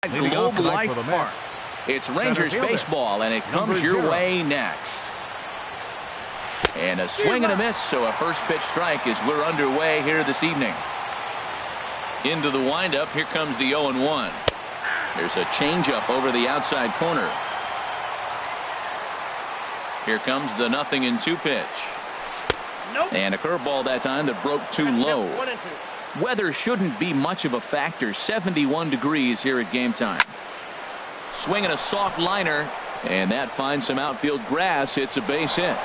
Globe Life Park. It's Rangers baseball, and it comes your way next. And a swing and a miss, so a first pitch strike as we're underway here this evening. Into the windup, here comes the 0-1. There's a changeup over the outside corner. Here comes the 0-2 pitch. And a curveball that time that broke too low. Weather shouldn't be much of a factor. 71 degrees here at game time. Swinging a soft liner, and that finds some outfield grass. It's a base hit.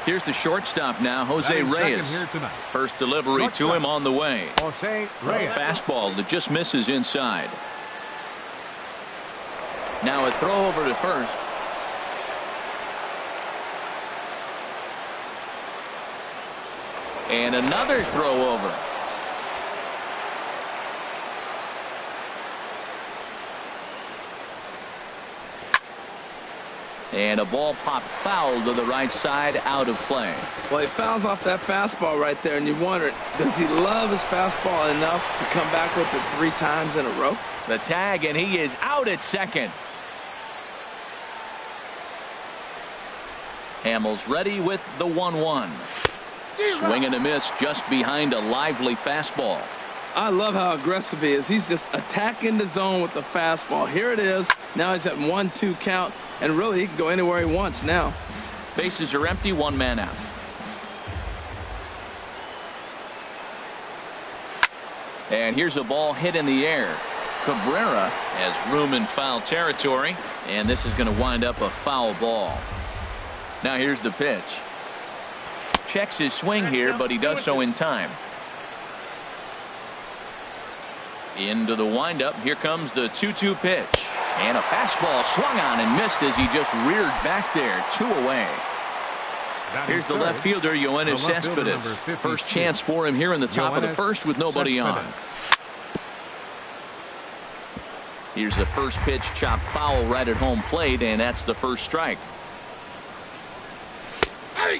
Here's the shortstop now, Jose Reyes. First delivery to him on the way. Jose Reyes. Fastball that just misses inside. Now a throw over to first. And another throw over. And a ball popped foul to the right side, out of play. Well, he fouls off that fastball right there, and you wonder, does he love his fastball enough to come back with it 3 times in a row? The tag, and he is out at second. Hamels ready with the 1-1. Swing and a miss just behind a lively fastball. I love how aggressive he is. He's just attacking the zone with the fastball. Here it is. Now he's at 1-2 count, and really he can go anywhere he wants now. Bases are empty, 1 man out. And here's a ball hit in the air. Cabrera has room in foul territory, and this is going to wind up a foul ball. Now here's the pitch. Checks his swing here, but he does so in time. Into the windup. Here comes the 2-2 pitch. And a fastball swung on and missed as he just reared back there. 2 away. Here's the left fielder, Yoenis Cespedes. First chance for him here in the top of the first with nobody on. Here's the first pitch, chopped foul right at home plate, and that's the first strike.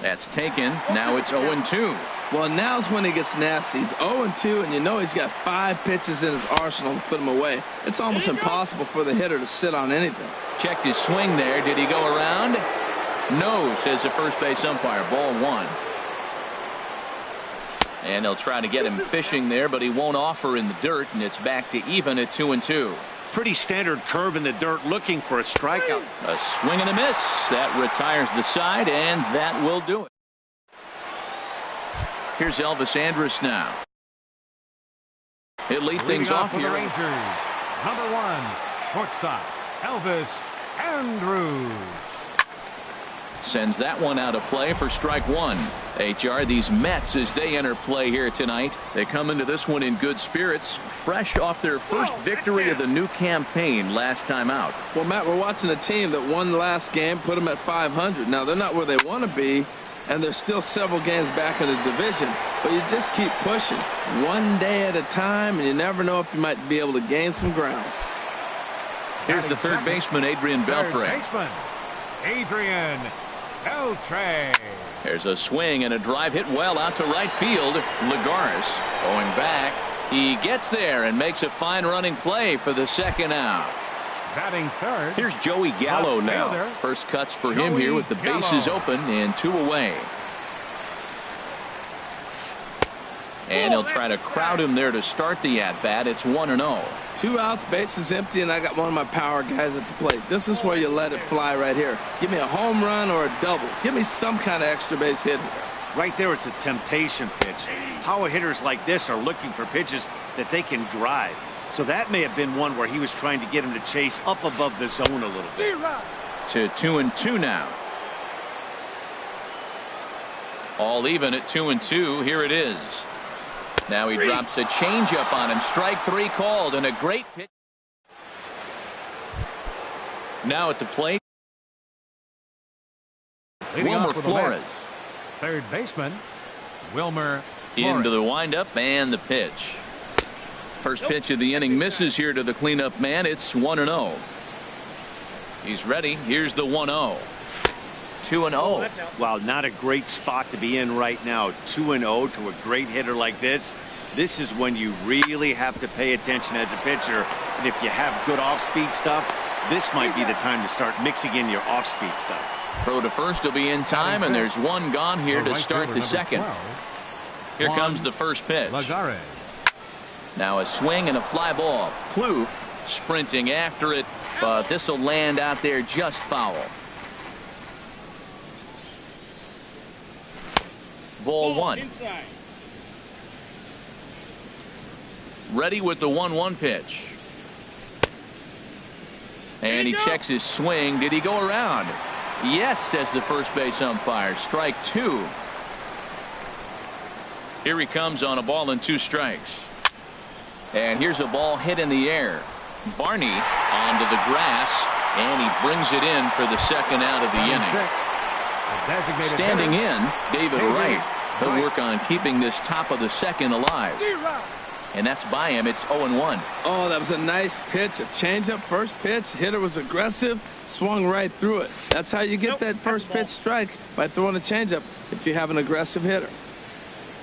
That's taken. Now it's 0-2. Well, now's when he gets nasty. He's 0-2, and you know he's got 5 pitches in his arsenal to put him away. It's almost impossible for the hitter to sit on anything. Checked his swing there. Did he go around? No, says the first base umpire. Ball 1. And they'll try to get him fishing there, but he won't offer in the dirt, and it's back to even at 2-2. Pretty standard curve in the dirt, looking for a strikeout. A swing and a miss. That retires the side, and that will do it. Here's Elvis Andrus now. He'll lead things off for here. The Rangers, number 1, shortstop, Elvis Andrus. Sends that one out of play for strike 1. HR, these Mets, as they enter play here tonight, they come into this one in good spirits, fresh off their first victory of the new campaign last time out. Well, Matt, we're watching a team that won the last game, put them at 500. Now, they're not where they want to be, and they're still several games back in the division, but you just keep pushing one day at a time, and you never know if you might be able to gain some ground. Here's the third baseman, Adrian Beltre. Adrian Beltre. There's a swing and a drive hit well out to right field. Lagares going back. He gets there and makes a fine running play for the second out. Batting third. Here's Joey Gallo now. First cuts for him here with the bases open and 2 away. And he'll try to crowd him there to start the at-bat. It's 1-0. 2 outs, bases empty, and I got one of my power guys at the plate. This is where you let it fly right here. Give me a home run or a double. Give me some kind of extra base hit here. Right there is a temptation pitch. Power hitters like this are looking for pitches that they can drive. So that may have been one where he was trying to get him to chase up above the zone a little bit. To 2-2 now. All even at 2-2. Here it is. Now he drops a changeup on him. Strike 3 called, and a great pitch. Now at the plate, Wilmer Flores. Third baseman, Wilmer Flores. Into the windup and the pitch. First pitch of the inning misses here to the cleanup man. It's 1-0. He's ready. Here's the 1-0. 2-0. Well, not a great spot to be in right now. 2-0 to a great hitter like this. This is when you really have to pay attention as a pitcher. And if you have good off-speed stuff, this might be the time to start mixing in your off-speed stuff. Throw to first will be in time, and there's one gone here to start the second. Here comes the first pitch. Now a swing and a fly ball. Plouffe sprinting after it, but this will land out there just foul. Ball one. Ready with the 1-1 pitch. And he checks his swing. Did he go around? Yes, says the first base umpire. Strike two. Here he comes on a ball and 2 strikes. And here's a ball hit in the air. Barney onto the grass, and he brings it in for the second out of the inning. Standing in, David Wright. He'll work on keeping this top of the second alive. And that's by him. It's 0-1. Oh, that was a nice pitch. A changeup first pitch. Hitter was aggressive. Swung right through it. That's how you get that first pitch strike, by throwing a changeup if you have an aggressive hitter.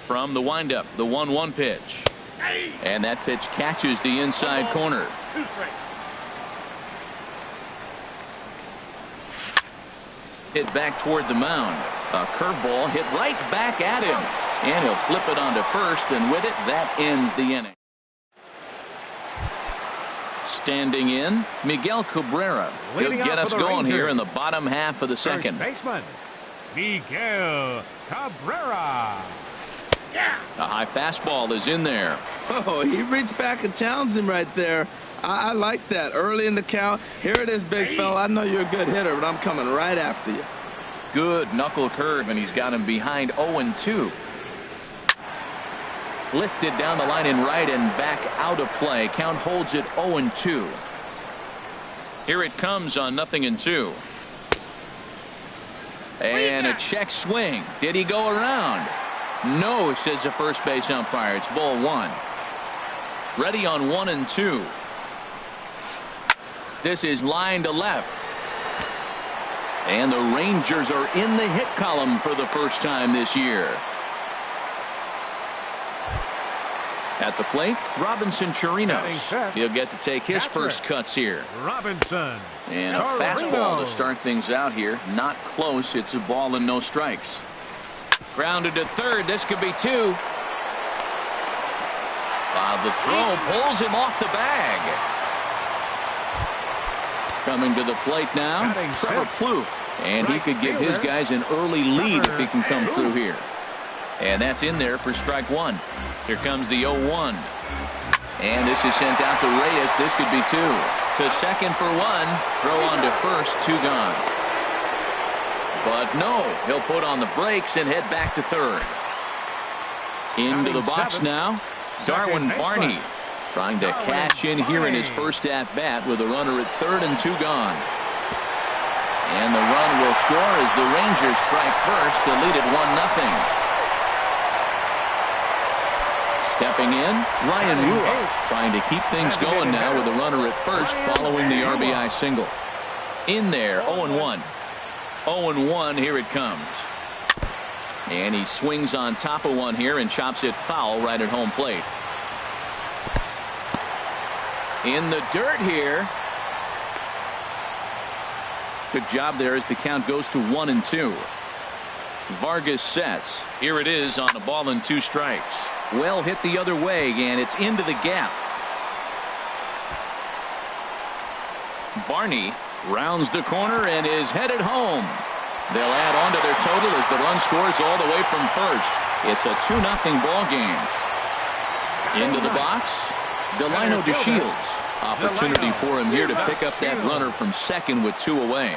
From the windup, the 1-1 pitch. And that pitch catches the inside corner. Hit back toward the mound. A curveball hit right back at him. And he'll flip it onto first, and with it, that ends the inning. Standing in, Miguel Cabrera. He'll get us going here in the bottom half of the second. First baseman, Miguel Cabrera. A high fastball is in there. Oh, he reached back and challenged him right there. I like that. Early in the count. Here it is, big fella. I know you're a good hitter, but I'm coming right after you. Good knuckle curve, and he's got him behind 0-2. Lifted down the line in right and back out of play. Count holds it 0-2. Here it comes on 0-2. And a check swing. Did he go around? No, says the first base umpire. It's ball one. Ready on 1-2. This is line to left. And the Rangers are in the hit column for the first time this year. At the plate, Robinson Chirinos. He'll get to take his first cuts here. Robinson. And a fastball to start things out here. Not close. It's a ball and no strikes. Grounded to third. This could be 2. The throw pulls him off the bag. Coming to the plate now, Trevor Plouffe. And he could give his guys an early lead if he can come through here. And that's in there for strike one. Here comes the 0-1. And this is sent out to Reyes. This could be 2. To second for 1. Throw on to first. 2 gone. But no, he'll put on the brakes and head back to third. Into the box now, Darwin Barney. Trying to cash in here in his first at-bat with a runner at third and 2 gone. And the run will score as the Rangers strike first to lead it 1-0. Stepping in, Ryan Rua, trying to keep things going now with a runner at first following the RBI single. In there, 0-1. 0-1, here it comes. And he swings on top of one here and chops it foul right at home plate. In the dirt here. Good job there as the count goes to 1-2. Vargas sets. Here it is on a ball and 2 strikes. Well hit the other way, and it's into the gap. Barney rounds the corner and is headed home. They'll add on to their total as the run scores all the way from first. It's a 2-0 ball game. Into the box, Delino DeShields. Opportunity for him here to pick up that runner from second with 2 away.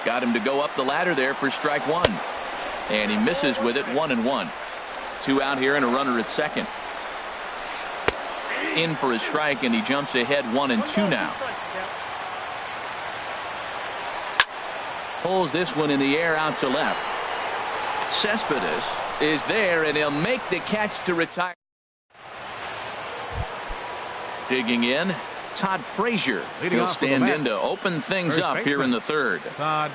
Got him to go up the ladder there for strike 1. And he misses with it. 1-1. 2 out here and a runner at second. In for a strike, and he jumps ahead 1-2 now. Pulls this one in the air out to left. Cespedes is there, and he'll make the catch to retire. Digging in, Todd Frazier. Leading He'll off for the stand Mets, in to open things first up here in the third. Todd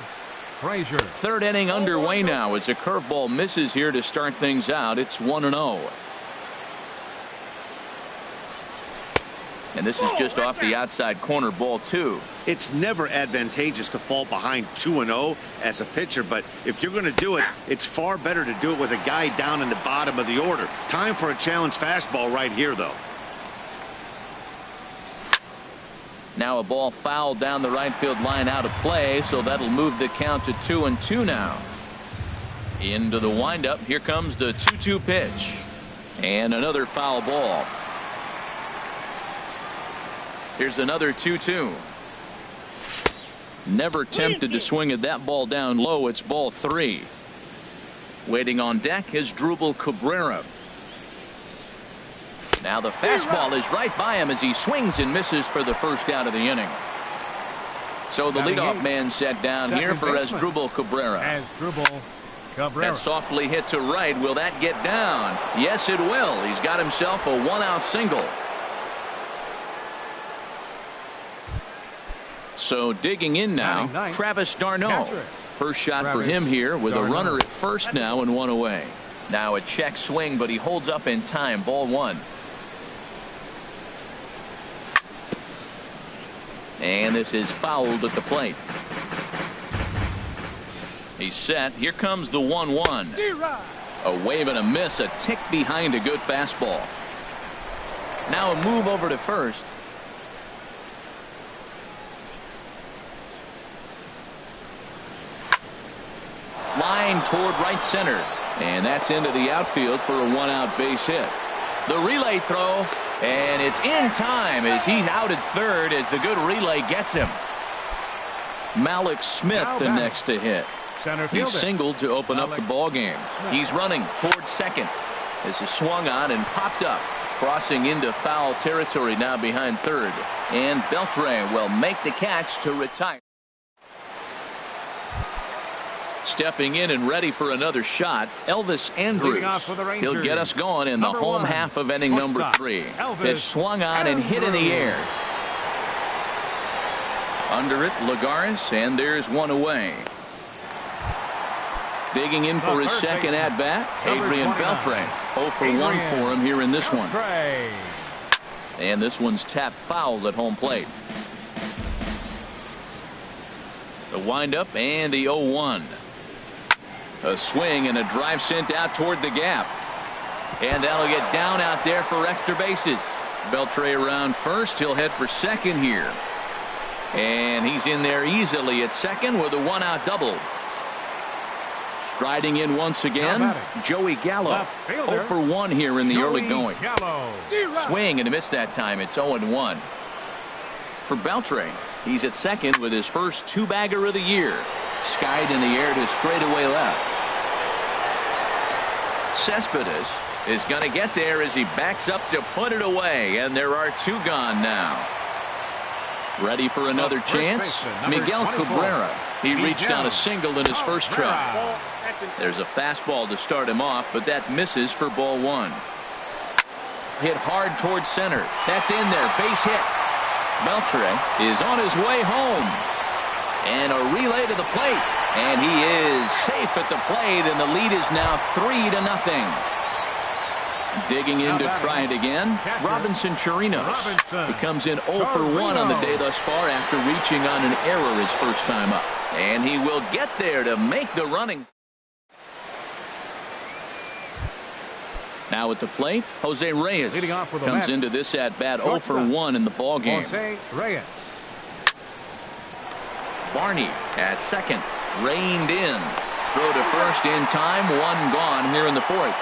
Frazier. Third inning underway now as a curveball misses here to start things out. It's 1-0. And this is just off the outside corner, ball 2. It's never advantageous to fall behind 2-0 as a pitcher, but if you're going to do it, it's far better to do it with a guy down in the bottom of the order. Time for a challenge fastball right here, though. Now a ball fouled down the right field line out of play, so that'll move the count to 2-2 now. Into the windup. Here comes the 2-2 pitch. And another foul ball. Here's another 2-2. Never tempted to swing at that ball down low. It's ball 3. Waiting on deck is Drupal Cabrera. Now the fastball is right by him as he swings and misses for the first out of the inning. So the leadoff man set down here for Drupal Cabrera. That softly hit to right. Will that get down? Yes, it will. He's got himself a 1-out single. So digging in now, Travis d'Arnaud. First shot for him here with a runner at first now and 1 away. Now a check swing, but he holds up in time. Ball 1. And this is fouled at the plate. He's set. Here comes the 1-1. A wave and a miss, a tick behind a good fastball. Now a move over to first. Line toward right center. And that's into the outfield for a 1-out base hit. The relay throw. And it's in time as he's out at third as the good relay gets him. Malik Smith the next to hit. He singled to open up the ball game. He's running towards second. This is swung on and popped up. Crossing into foul territory now behind third. And Beltre will make the catch to retire. Stepping in and ready for another shot, Elvis Andrus. He'll get us going in the home half of inning number 3. It's swung on and hit in the air. Under it, Lagares, and there's 1 away. Digging in for his second at-bat, Adrian Beltre. 0 for 1 for him here in this one. And this one's tapped foul at home plate. The windup and the 0-1. A swing and a drive sent out toward the gap. And that'll get down out there for extra bases. Beltre around first. He'll head for second here. And he's in there easily at second with a 1-out double. Striding in once again, Joey Gallo. 0 for 1 here in the early going. Swing and a miss that time. It's 0-1. For Beltre, he's at second with his first 2-bagger of the year. Skied in the air to straightaway left. Cespedes is going to get there as he backs up to put it away, and there are 2 gone now. Ready for another chance? Miguel Cabrera. He reached on a single in his first try. There's a fastball to start him off, but that misses for ball 1. Hit hard towards center. That's in there. Base hit. Beltre is on his way home. And a relay to the plate. And he is safe at the plate, and the lead is now 3-0. Digging in to try it again, Robinson Chirinos. He comes in 0 for 1 on the day thus far after reaching on an error his first time up. And he will get there to make the running. Now at the plate, Jose Reyes comes into this at-bat 0 for 1 in the ball game. Jose Reyes. Barney at second, reined in. Throw to first in time, 1 gone here in the 4th.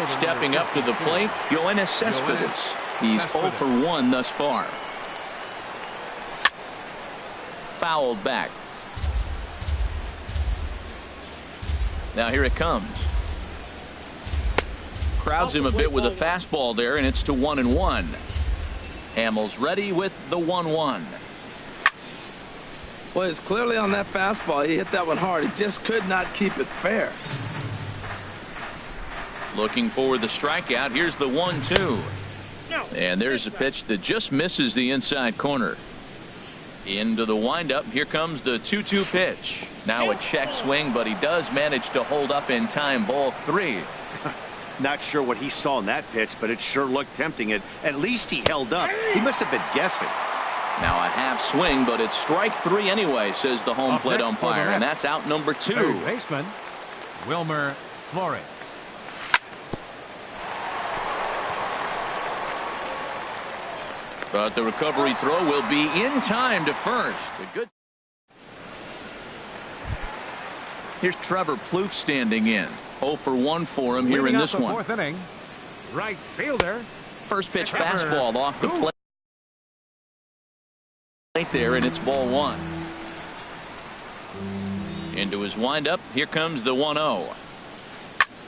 Stepping up to the plate, Yoenis Cespedes. He's 0 for 1 thus far. Fouled back. Now here it comes. Crowds him a bit with a fastball there, and it's to 1-1. Hamels ready with the 1-1. Well, it's clearly on that fastball. He hit that one hard. He just could not keep it fair. Looking for the strikeout. Here's the 1-2. And there's a pitch that just misses the inside corner. Into the windup. Here comes the 2-2 pitch. Now a check swing, but he does manage to hold up in time. Ball 3. Not sure what he saw in that pitch, but it sure looked tempting. At least he held up. He must have been guessing. Now a half swing, but it's strike 3 anyway, says the home plate umpire, and that's out number 2. Third baseman, Wilmer Flores. But the recovery throw will be in time to first. A good. Here's Trevor Plouffe standing in. 0 for 1 for him here in this one. Fourth inning, right fielder. First pitch fastball off the plate there, and it's ball 1. Into his windup. Here comes the 1-0.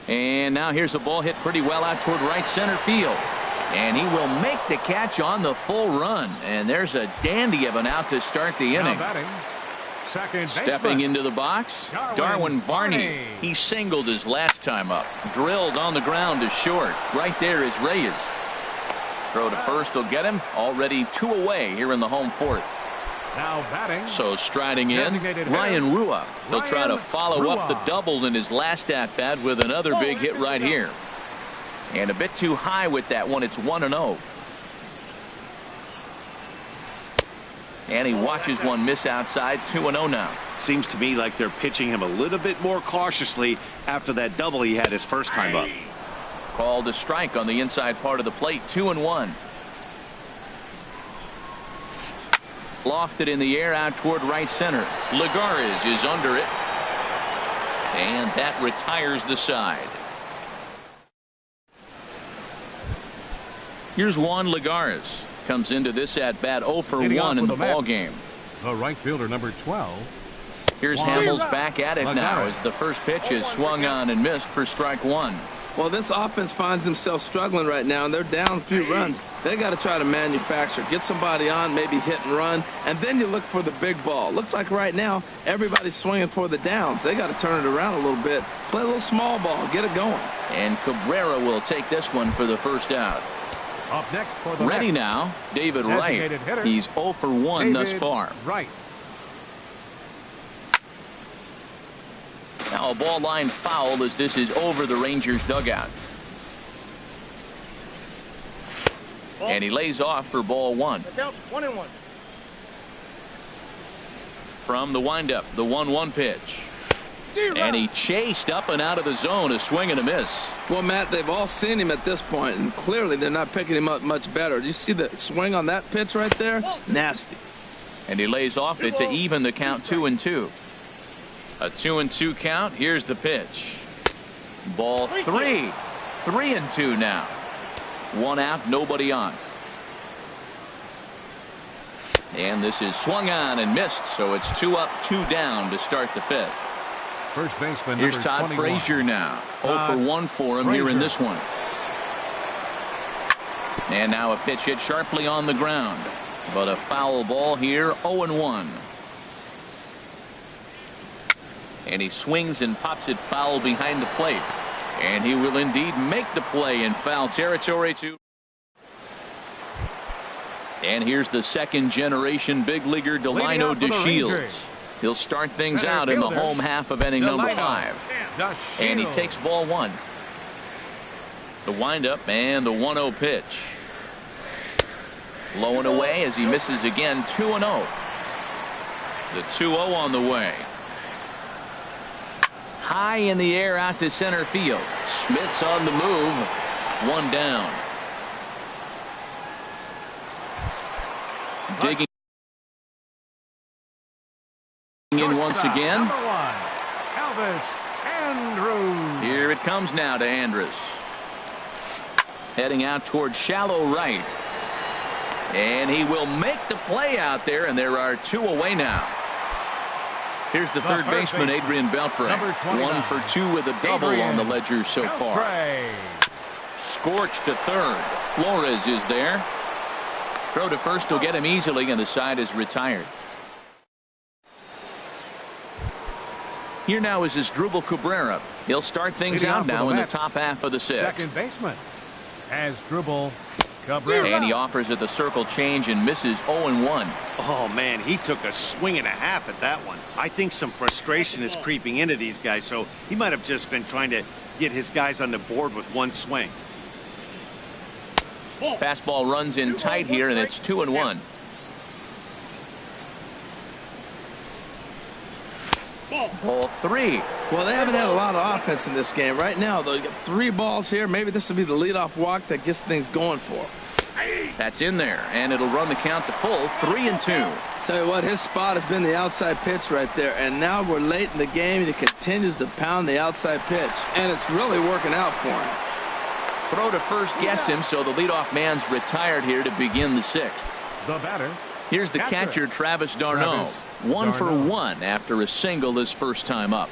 And now here's a ball hit pretty well out toward right center field. And he will make the catch on the full run. And there's a dandy of an out to start the inning. Stepping into the box, Darwin Barney. He singled his last time up. Drilled on the ground to short. Right there is Reyes. Throw to first will get him. Already 2 away here in the home 4th. Now batting. So striding in, Ryan Rua. He'll try to follow up the double in his last at-bat with another big hit right here. And a bit too high with that one. It's 1-0. And he watches one miss outside. 2-0 now. Seems to me like they're pitching him a little bit more cautiously after that double he had his first time up. Called a strike on the inside part of the plate. 2-1. Lofted in the air out toward right center. Lagares is under it. And that retires the side. Here's Juan Lagares. Comes into this at bat 0 for 1 in the ball game. The right fielder, number 12. Here's Hamels back at it now as the first pitch is swung on and missed for strike 1. Well, this offense finds themselves struggling right now, and they're down a few runs. They got to try to manufacture, get somebody on, maybe hit and run, and then you look for the big ball. Looks like right now everybody's swinging for the downs. They got to turn it around a little bit, play a little small ball, get it going. And Cabrera will take this one for the first out. Up next for the ready now, David Wright. He's 0 for 1 thus far. Right. Now a ball line foul as this is over the Rangers dugout. And he lays off for ball 1. From the windup, the 1-1 pitch. And he chased up and out of the zone, a swing and a miss. Well, Matt, they've all seen him at this point, and clearly they're not picking him up much better. Do you see the swing on that pitch right there? Nasty. And he lays off it to even the count 2-2. A 2-2 count. Here's the pitch. Ball 3. 3-2 now. 1 out, nobody on. And this is swung on and missed, so it's 2 up, 2 down to start the 5th. First baseman. Here's Todd 21. Frazier now. 0 for 1 for him here in this one. And now a pitch hit sharply on the ground. But a foul ball here. 0-1. And he swings and pops it foul behind the plate. And he will indeed make the play in foul territory too. And here's the second generation big leaguer Delino DeShields. He'll start things out in the home half of inning number 5. And he takes ball 1. The windup and the 1-0 pitch. Low and away as he misses again. 2-0. The 2-0 on the way. High in the air out to center field. Smith's on the move. 1 down. Digging in once again. Number 1, Elvis Andrus. Here it comes now to Andrus. Heading out towards shallow right. And he will make the play out there, and there are 2 away now. Here's the third baseman, Adrian Beltre. 1 for 2 with a double on the ledger so far. Scorched to third. Flores is there. Throw to first will get him easily, and the side is retired. Here now is Asdrubal Cabrera. He'll start things out now in the top half of the 6th. Second baseman, Asdrubal And he offers it the circle change and misses 0-1. Oh, man, he took a swing and a half at that one. I think some frustration is creeping into these guys, so he might have just been trying to get his guys on the board with one swing. Fastball runs in tight here, and it's 2-1. Ball 3. Well, they haven't had a lot of offense in this game. Right now, though, you got 3 balls here. Maybe this will be the leadoff walk that gets things going for him. That's in there, and it'll run the count to full 3-2. Tell you what, his spot has been the outside pitch right there, and now we're late in the game. He continues to pound the outside pitch, and it's really working out for him. Throw to first gets him, so the leadoff man's retired here to begin the 6th. The batter. Here's the catcher, Travis d'Arnaud. 1 for 1 after a single his first time up.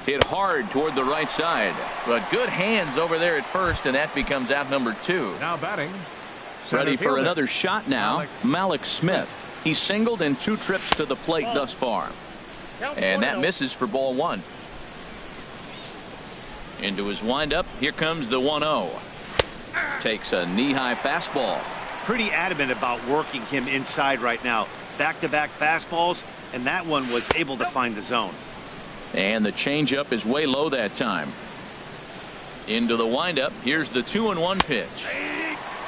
Hit hard toward the right side, but good hands over there at first, and that becomes out number 2. Now batting. Ready for another shot now, Malik Smith. He's singled in 2 trips to the plate thus far. And that misses for ball 1. Into his windup, here comes the 1-0. Takes a knee-high fastball. Pretty adamant about working him inside right now. Back-to-back fastballs, and that one was able to find the zone. And the changeup is way low that time. Into the windup, here's the 2-1 pitch.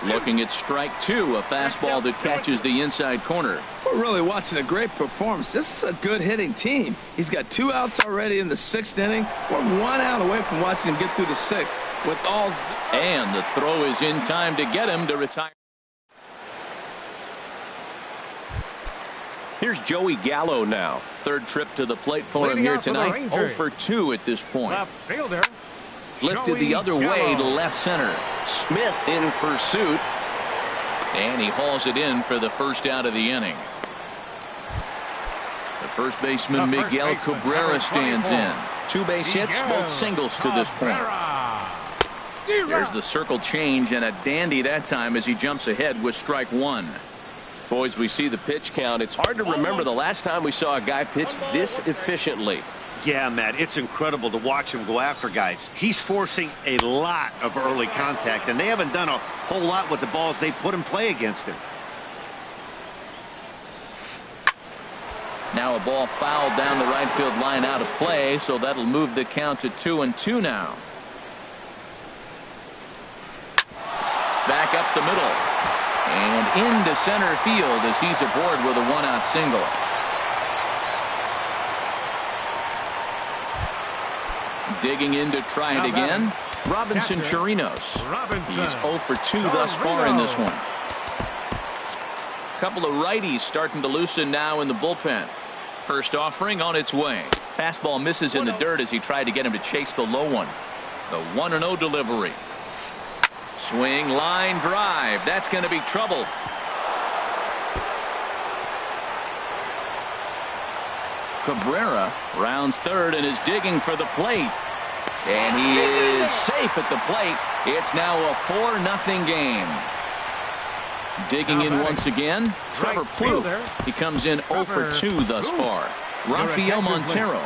Looking at strike 2, a fastball that catches the inside corner. We're really watching a great performance. This is a good hitting team. He's got 2 outs already in the 6th inning. We're 1 out away from watching him get through the 6th with all. And the throw is in time to get him to retire. Here's Joey Gallo now. 3rd trip to the plate for him here tonight. 0 for 2 at this point. Left fielder. Lifted the other way to left center. Smith in pursuit. And he hauls it in for the first out of the inning. The first baseman, Miguel Cabrera, stands in. 2 base hits, both singles to this point. There's the circle change, and a dandy that time as he jumps ahead with strike 1. Boys, we see the pitch count. It's hard to remember the last time we saw a guy pitch this efficiently. Yeah, Matt, it's incredible to watch him go after guys. He's forcing a lot of early contact, and they haven't done a whole lot with the balls they put in play against him. Now a ball fouled down the right field line out of play, so that'll move the count to 2-2 now. Back up the middle. And into center field as he's aboard with a 1-out single. Digging in to try it again. Robinson Chirinos. He's 0 for 2 thus far in this one. Couple of righties starting to loosen now in the bullpen. First offering on its way. Fastball misses in the dirt as he tried to get him to chase the low one. The 1-0 delivery. Swing, line drive. That's going to be trouble. Cabrera rounds 3rd and is digging for the plate. And he is safe at the plate. It's now a 4-0 game. Digging in once again, Trevor Plouffe. He comes in 0 for 2 thus far. Rafael Montero.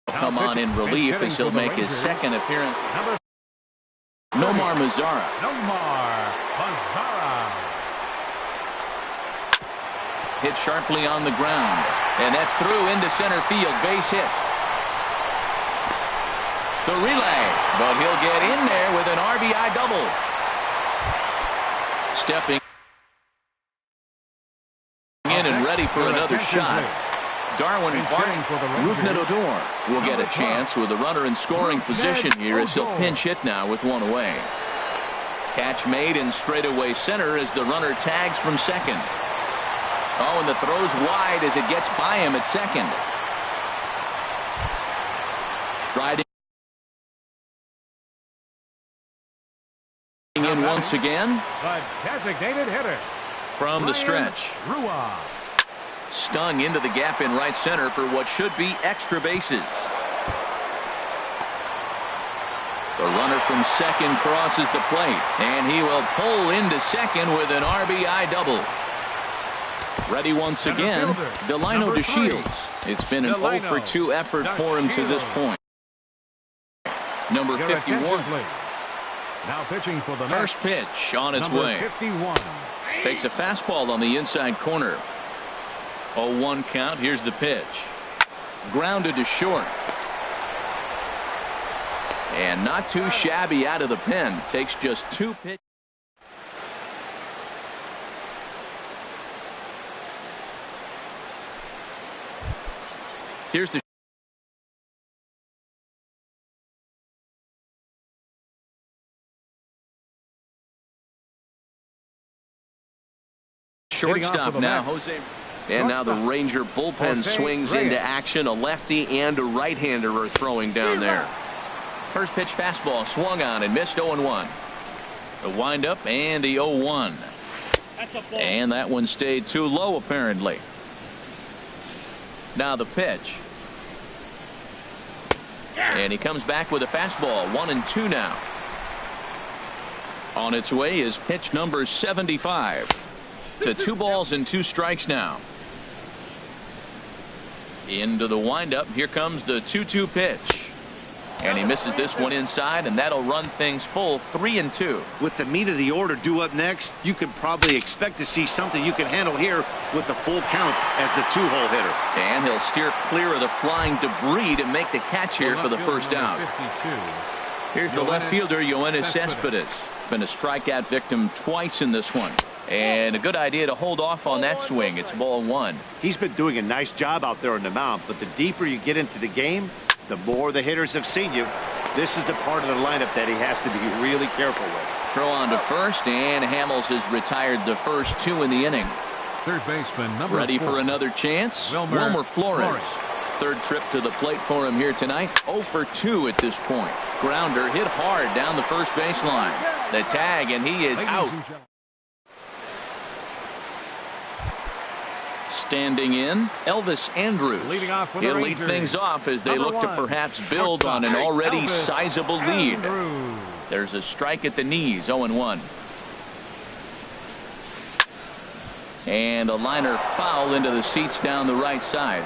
Come on in relief as he'll make his 2nd appearance. Nomar Mazara. Hit sharply on the ground, and that's through into center field. Base hit. The relay, but he'll get in there with an RBI double. Stepping in and ready for another shot. Darwin Rupert will get a chance with a runner in scoring position here as he'll pinch hit now with 1 away. Catch made in straightaway center as the runner tags from 2nd. Oh, and the throw's wide as it gets by him at 2nd. Striding in once again. The designated hitter From the stretch. Stung into the gap in right center for what should be extra bases. The runner from 2nd crosses the plate, and he will pull into 2nd with an RBI double. Ready once again, Delino DeShields. It's been an 0 for 2 effort for him to this point. Number 51. Now pitching for the first pitch on its way. 51. Takes a fastball on the inside corner. 0-1 count. Here's the pitch. Grounded to short. And not too shabby out of the pen. Takes just 2 pitches. Here's the shortstop now, Jose. And now the Ranger bullpen swings into action. A lefty and a right-hander are throwing down there. First pitch fastball swung on and missed. 0-1. The windup and the 0-1. And that one stayed too low apparently. Now the pitch. And he comes back with a fastball. 1-2 now. On its way is pitch number 75. To 2 balls and 2 strikes now. Into the windup. Here comes the 2-2 pitch. And he misses this one inside, and that'll run things full 3-2. With the meat of the order due up next, you can probably expect to see something you can handle here with the full count as the 2-hole hitter. And he'll steer clear of the flying debris to make the catch here for the first out. Here's the left fielder, Yoenis Cespedes. Been a strikeout victim twice in this one. And a good idea to hold off on that swing. It's ball 1. He's been doing a nice job out there on the mound, but the deeper you get into the game, the more the hitters have seen you. This is the part of the lineup that he has to be really careful with. Throw on to first, and Hamels has retired the first 2 in the inning. Third baseman number ready 4. for another chance. Wilmer Flores. Third trip to the plate for him here tonight. 0 for 2 at this point. Grounder hit hard down the first baseline. The tag, and he is out. Standing in, Elvis Andrus. He'll lead things off as they look to perhaps build on an already sizable lead. There's a strike at the knees. 0-1. And a liner foul into the seats down the right side.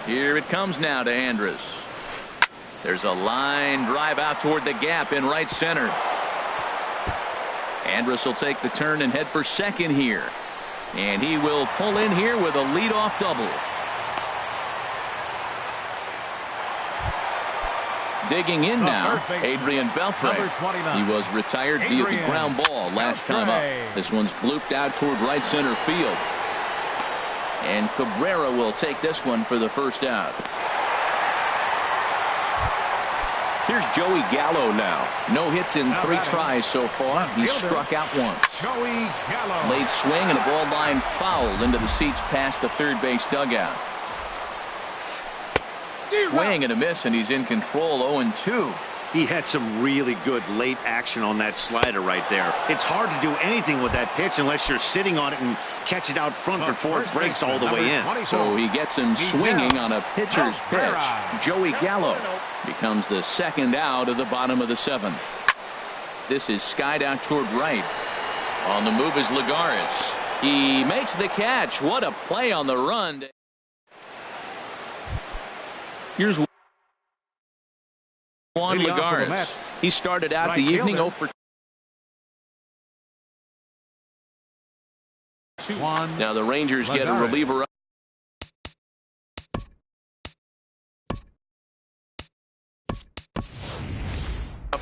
Here it comes now to Andrus. There's a line drive out toward the gap in right center. Andrus will take the turn and head for second here. And he will pull in here with a leadoff double. Digging in now, Adrian Beltre. He was retired via the ground ball last time up. This one's blooped out toward right center field. And Cabrera will take this one for the first out. Here's Joey Gallo now. No hits in 3 tries so far. He struck out once. Late swing and a ball line foul into the seats past the third base dugout. Swing and a miss, and he's in control. 0-2. He had some really good late action on that slider right there. It's hard to do anything with that pitch unless you're sitting on it and catch it out front before it breaks all the way in. So he gets him swinging on a pitcher's pitch. Joey Gallo becomes the second out of the bottom of the 7th. This is skied out toward right. On the move is Lagares. He makes the catch. What a play on the run. Here's Juan Lagares. He started out the evening 0 for 2. Now the Rangers get a reliever up.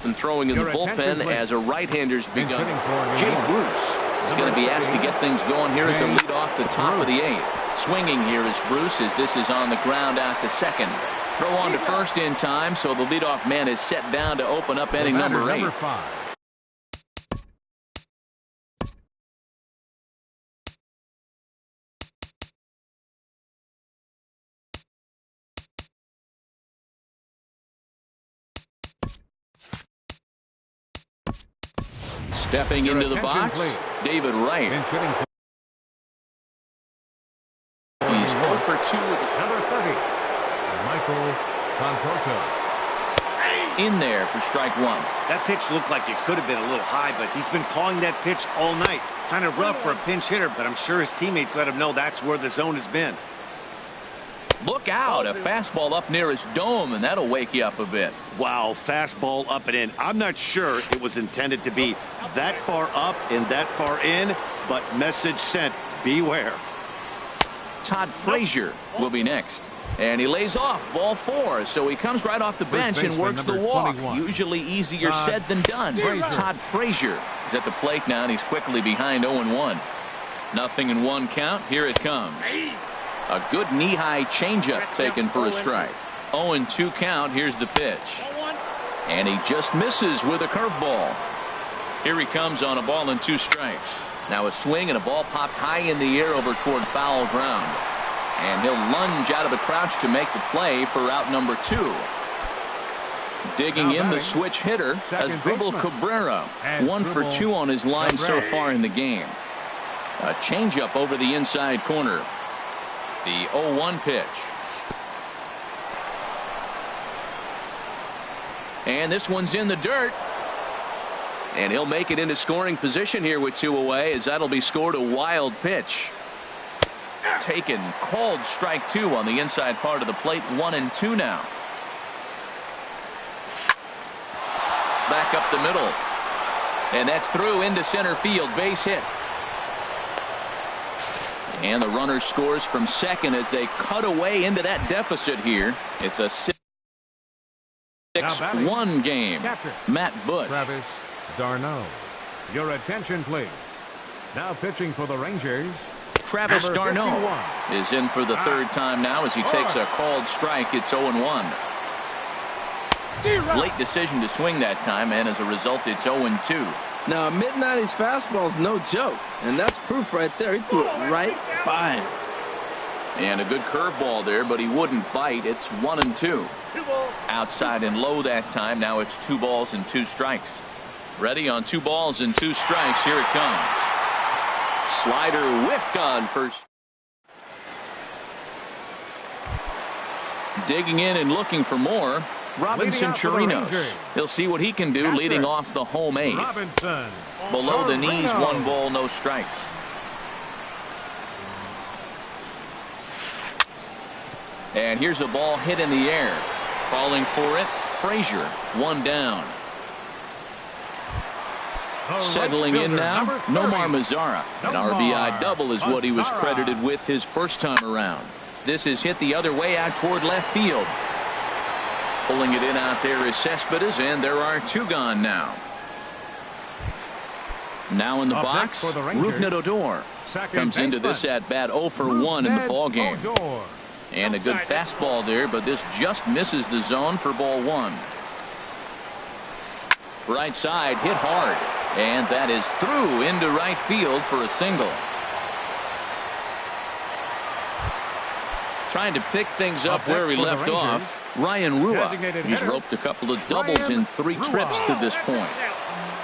And throwing in the bullpen as a right-hander's begun. Jay Bruce is going to be asked to get things going here as a lead off the top of the 8th. Swinging here is Bruce as this is on the ground out to second. Throw on to first in time, so the leadoff man is set down to open up inning number 8. Stepping into the box, David Wright. He's 0 for 2 with the number 30, Michael Conforto. In there for strike one. That pitch looked like it could have been a little high, but he's been calling that pitch all night. Kind of rough for a pinch hitter, but I'm sure his teammates let him know that's where the zone has been. Look out, a fastball up near his dome, and that'll wake you up a bit. Wow, fastball up and in. I'm not sure it was intended to be that far up and that far in, but message sent, beware. Todd Frazier will be next. And he lays off, ball 4, so he comes right off the bench and works the walk. 21. Usually easier said than done. Todd Frazier is at the plate now, and he's quickly behind 0-1. 0-1 count. Here it comes. A good knee-high changeup taken for a strike. 0-2 count. Here's the pitch. And he just misses with a curveball. Here he comes on a ball and 2 strikes. Now a swing and a ball popped high in the air over toward foul ground. And he'll lunge out of the crouch to make the play for out number 2. Digging in the switch hitter as Dribble Cabrera. 1 for 2 on his line so far in the game. A changeup over the inside corner. The 0-1 pitch. And this one's in the dirt. And he'll make it into scoring position here with 2 away, as that'll be scored a wild pitch. Taken, called strike 2 on the inside part of the plate. 1-2 now. Back up the middle. And that's through into center field. Base hit. And the runner scores from second as they cut away into that deficit here. It's a 6-1 game. Captain Matt Bush. Travis d'Arnaud. Your attention, please. Now pitching for the Rangers, Travis d'Arnaud is in for the 3rd time now as he takes a called strike. It's 0-1. Late decision to swing that time, and as a result, it's 0-2. Now, a mid-90s fastball is no joke, and that's proof right there. He threw it right by him. And a good curveball there, but he wouldn't bite. It's 1-2. Outside and low that time. Now it's 2 balls and 2 strikes. Ready on 2 balls and 2 strikes. Here it comes. Slider whiffed on first. Digging in and looking for more. Robinson Chirinos. He'll see what he can do leading off the home 8. Robinson. Below the knees, 1 ball, no strikes. And here's a ball hit in the air. Calling for it, Frazier. 1 down. Settling in now, Nomar Mazara. An RBI double is what he was credited with his first time around. This is hit the other way out toward left field. Pulling it in out there is Cespedes, and there are 2 gone now. Now in the box, Rougned Odor comes into this at bat 0 for 1 in the ball game. And a good fastball there, but this just misses the zone for ball 1. Right side hit hard, and that is through into right field for a single. Trying to pick things up where he left off, Ryan Rua. He's roped a couple of doubles in 3 trips to this point.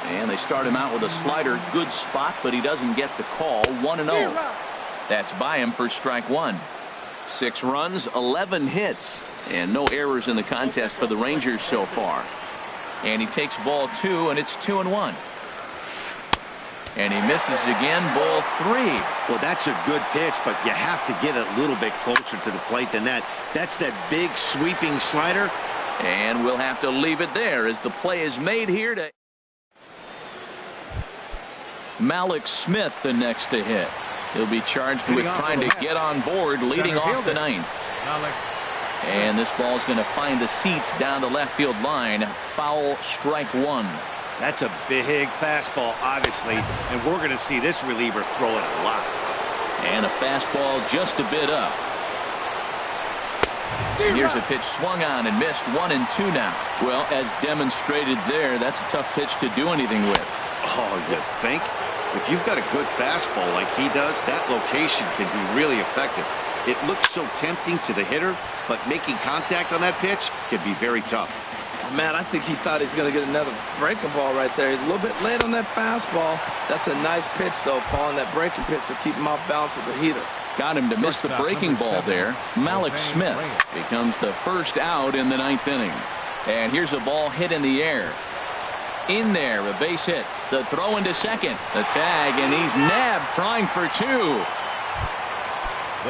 And they start him out with a slider. Good spot, but he doesn't get the call. 1-0. That's by him for strike 1. 6 runs, 11 hits, and no errors in the contest for the Rangers so far. And he takes ball 2, and it's 2-1. And he misses again, ball 3. Well, that's a good pitch, but you have to get a little bit closer to the plate than that. That's that big sweeping slider. And we'll have to leave it there as the play is made here to Malik Smith, the next to hit. He'll be charged with trying to get on board leading off the 9th. And this ball's going to find the seats down the left field line. Foul, strike 1. That's a big fastball, obviously, and we're going to see this reliever throw it a lot. And a fastball just a bit up. Here's a pitch swung on and missed. 1-2 now. Well, as demonstrated there, that's a tough pitch to do anything with. Oh, you think? If you've got a good fastball like he does, that location can be really effective. It looks so tempting to the hitter, but making contact on that pitch can be very tough. Man, I think he thought he's going to get another breaking ball right there. He's a little bit late on that fastball. That's a nice pitch, though, Paul, on that breaking pitch to keep him off balance with the heater. Got him to miss the breaking ball there. Malik Smith becomes the first out in the 9th inning. And here's a ball hit in the air. In there, a base hit. The throw into second. The tag, and he's nabbed, trying for two.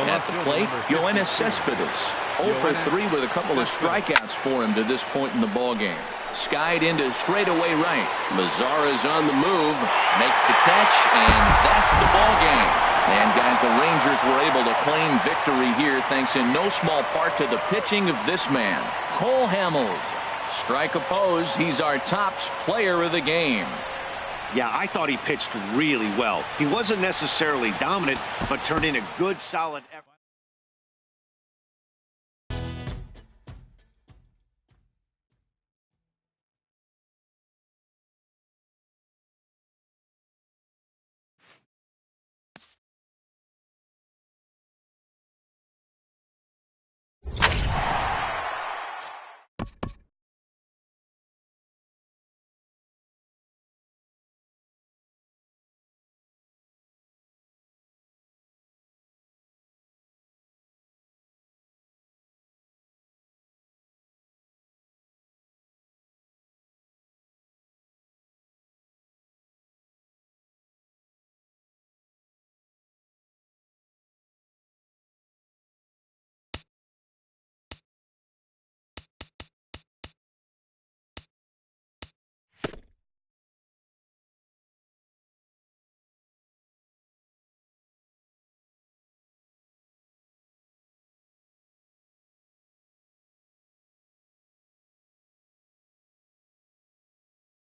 At the plate, Yoenis Cespedes. 0 for 3 with a couple of strikeouts for him to this point in the ballgame. Skied into straightaway right. Mazara's on the move, makes the catch, and that's the ballgame. And guys, the Rangers were able to claim victory here thanks in no small part to the pitching of this man, Cole Hamels. Strike opposed, he's our top player of the game. Yeah, I thought he pitched really well. He wasn't necessarily dominant, but turned in a good, solid effort.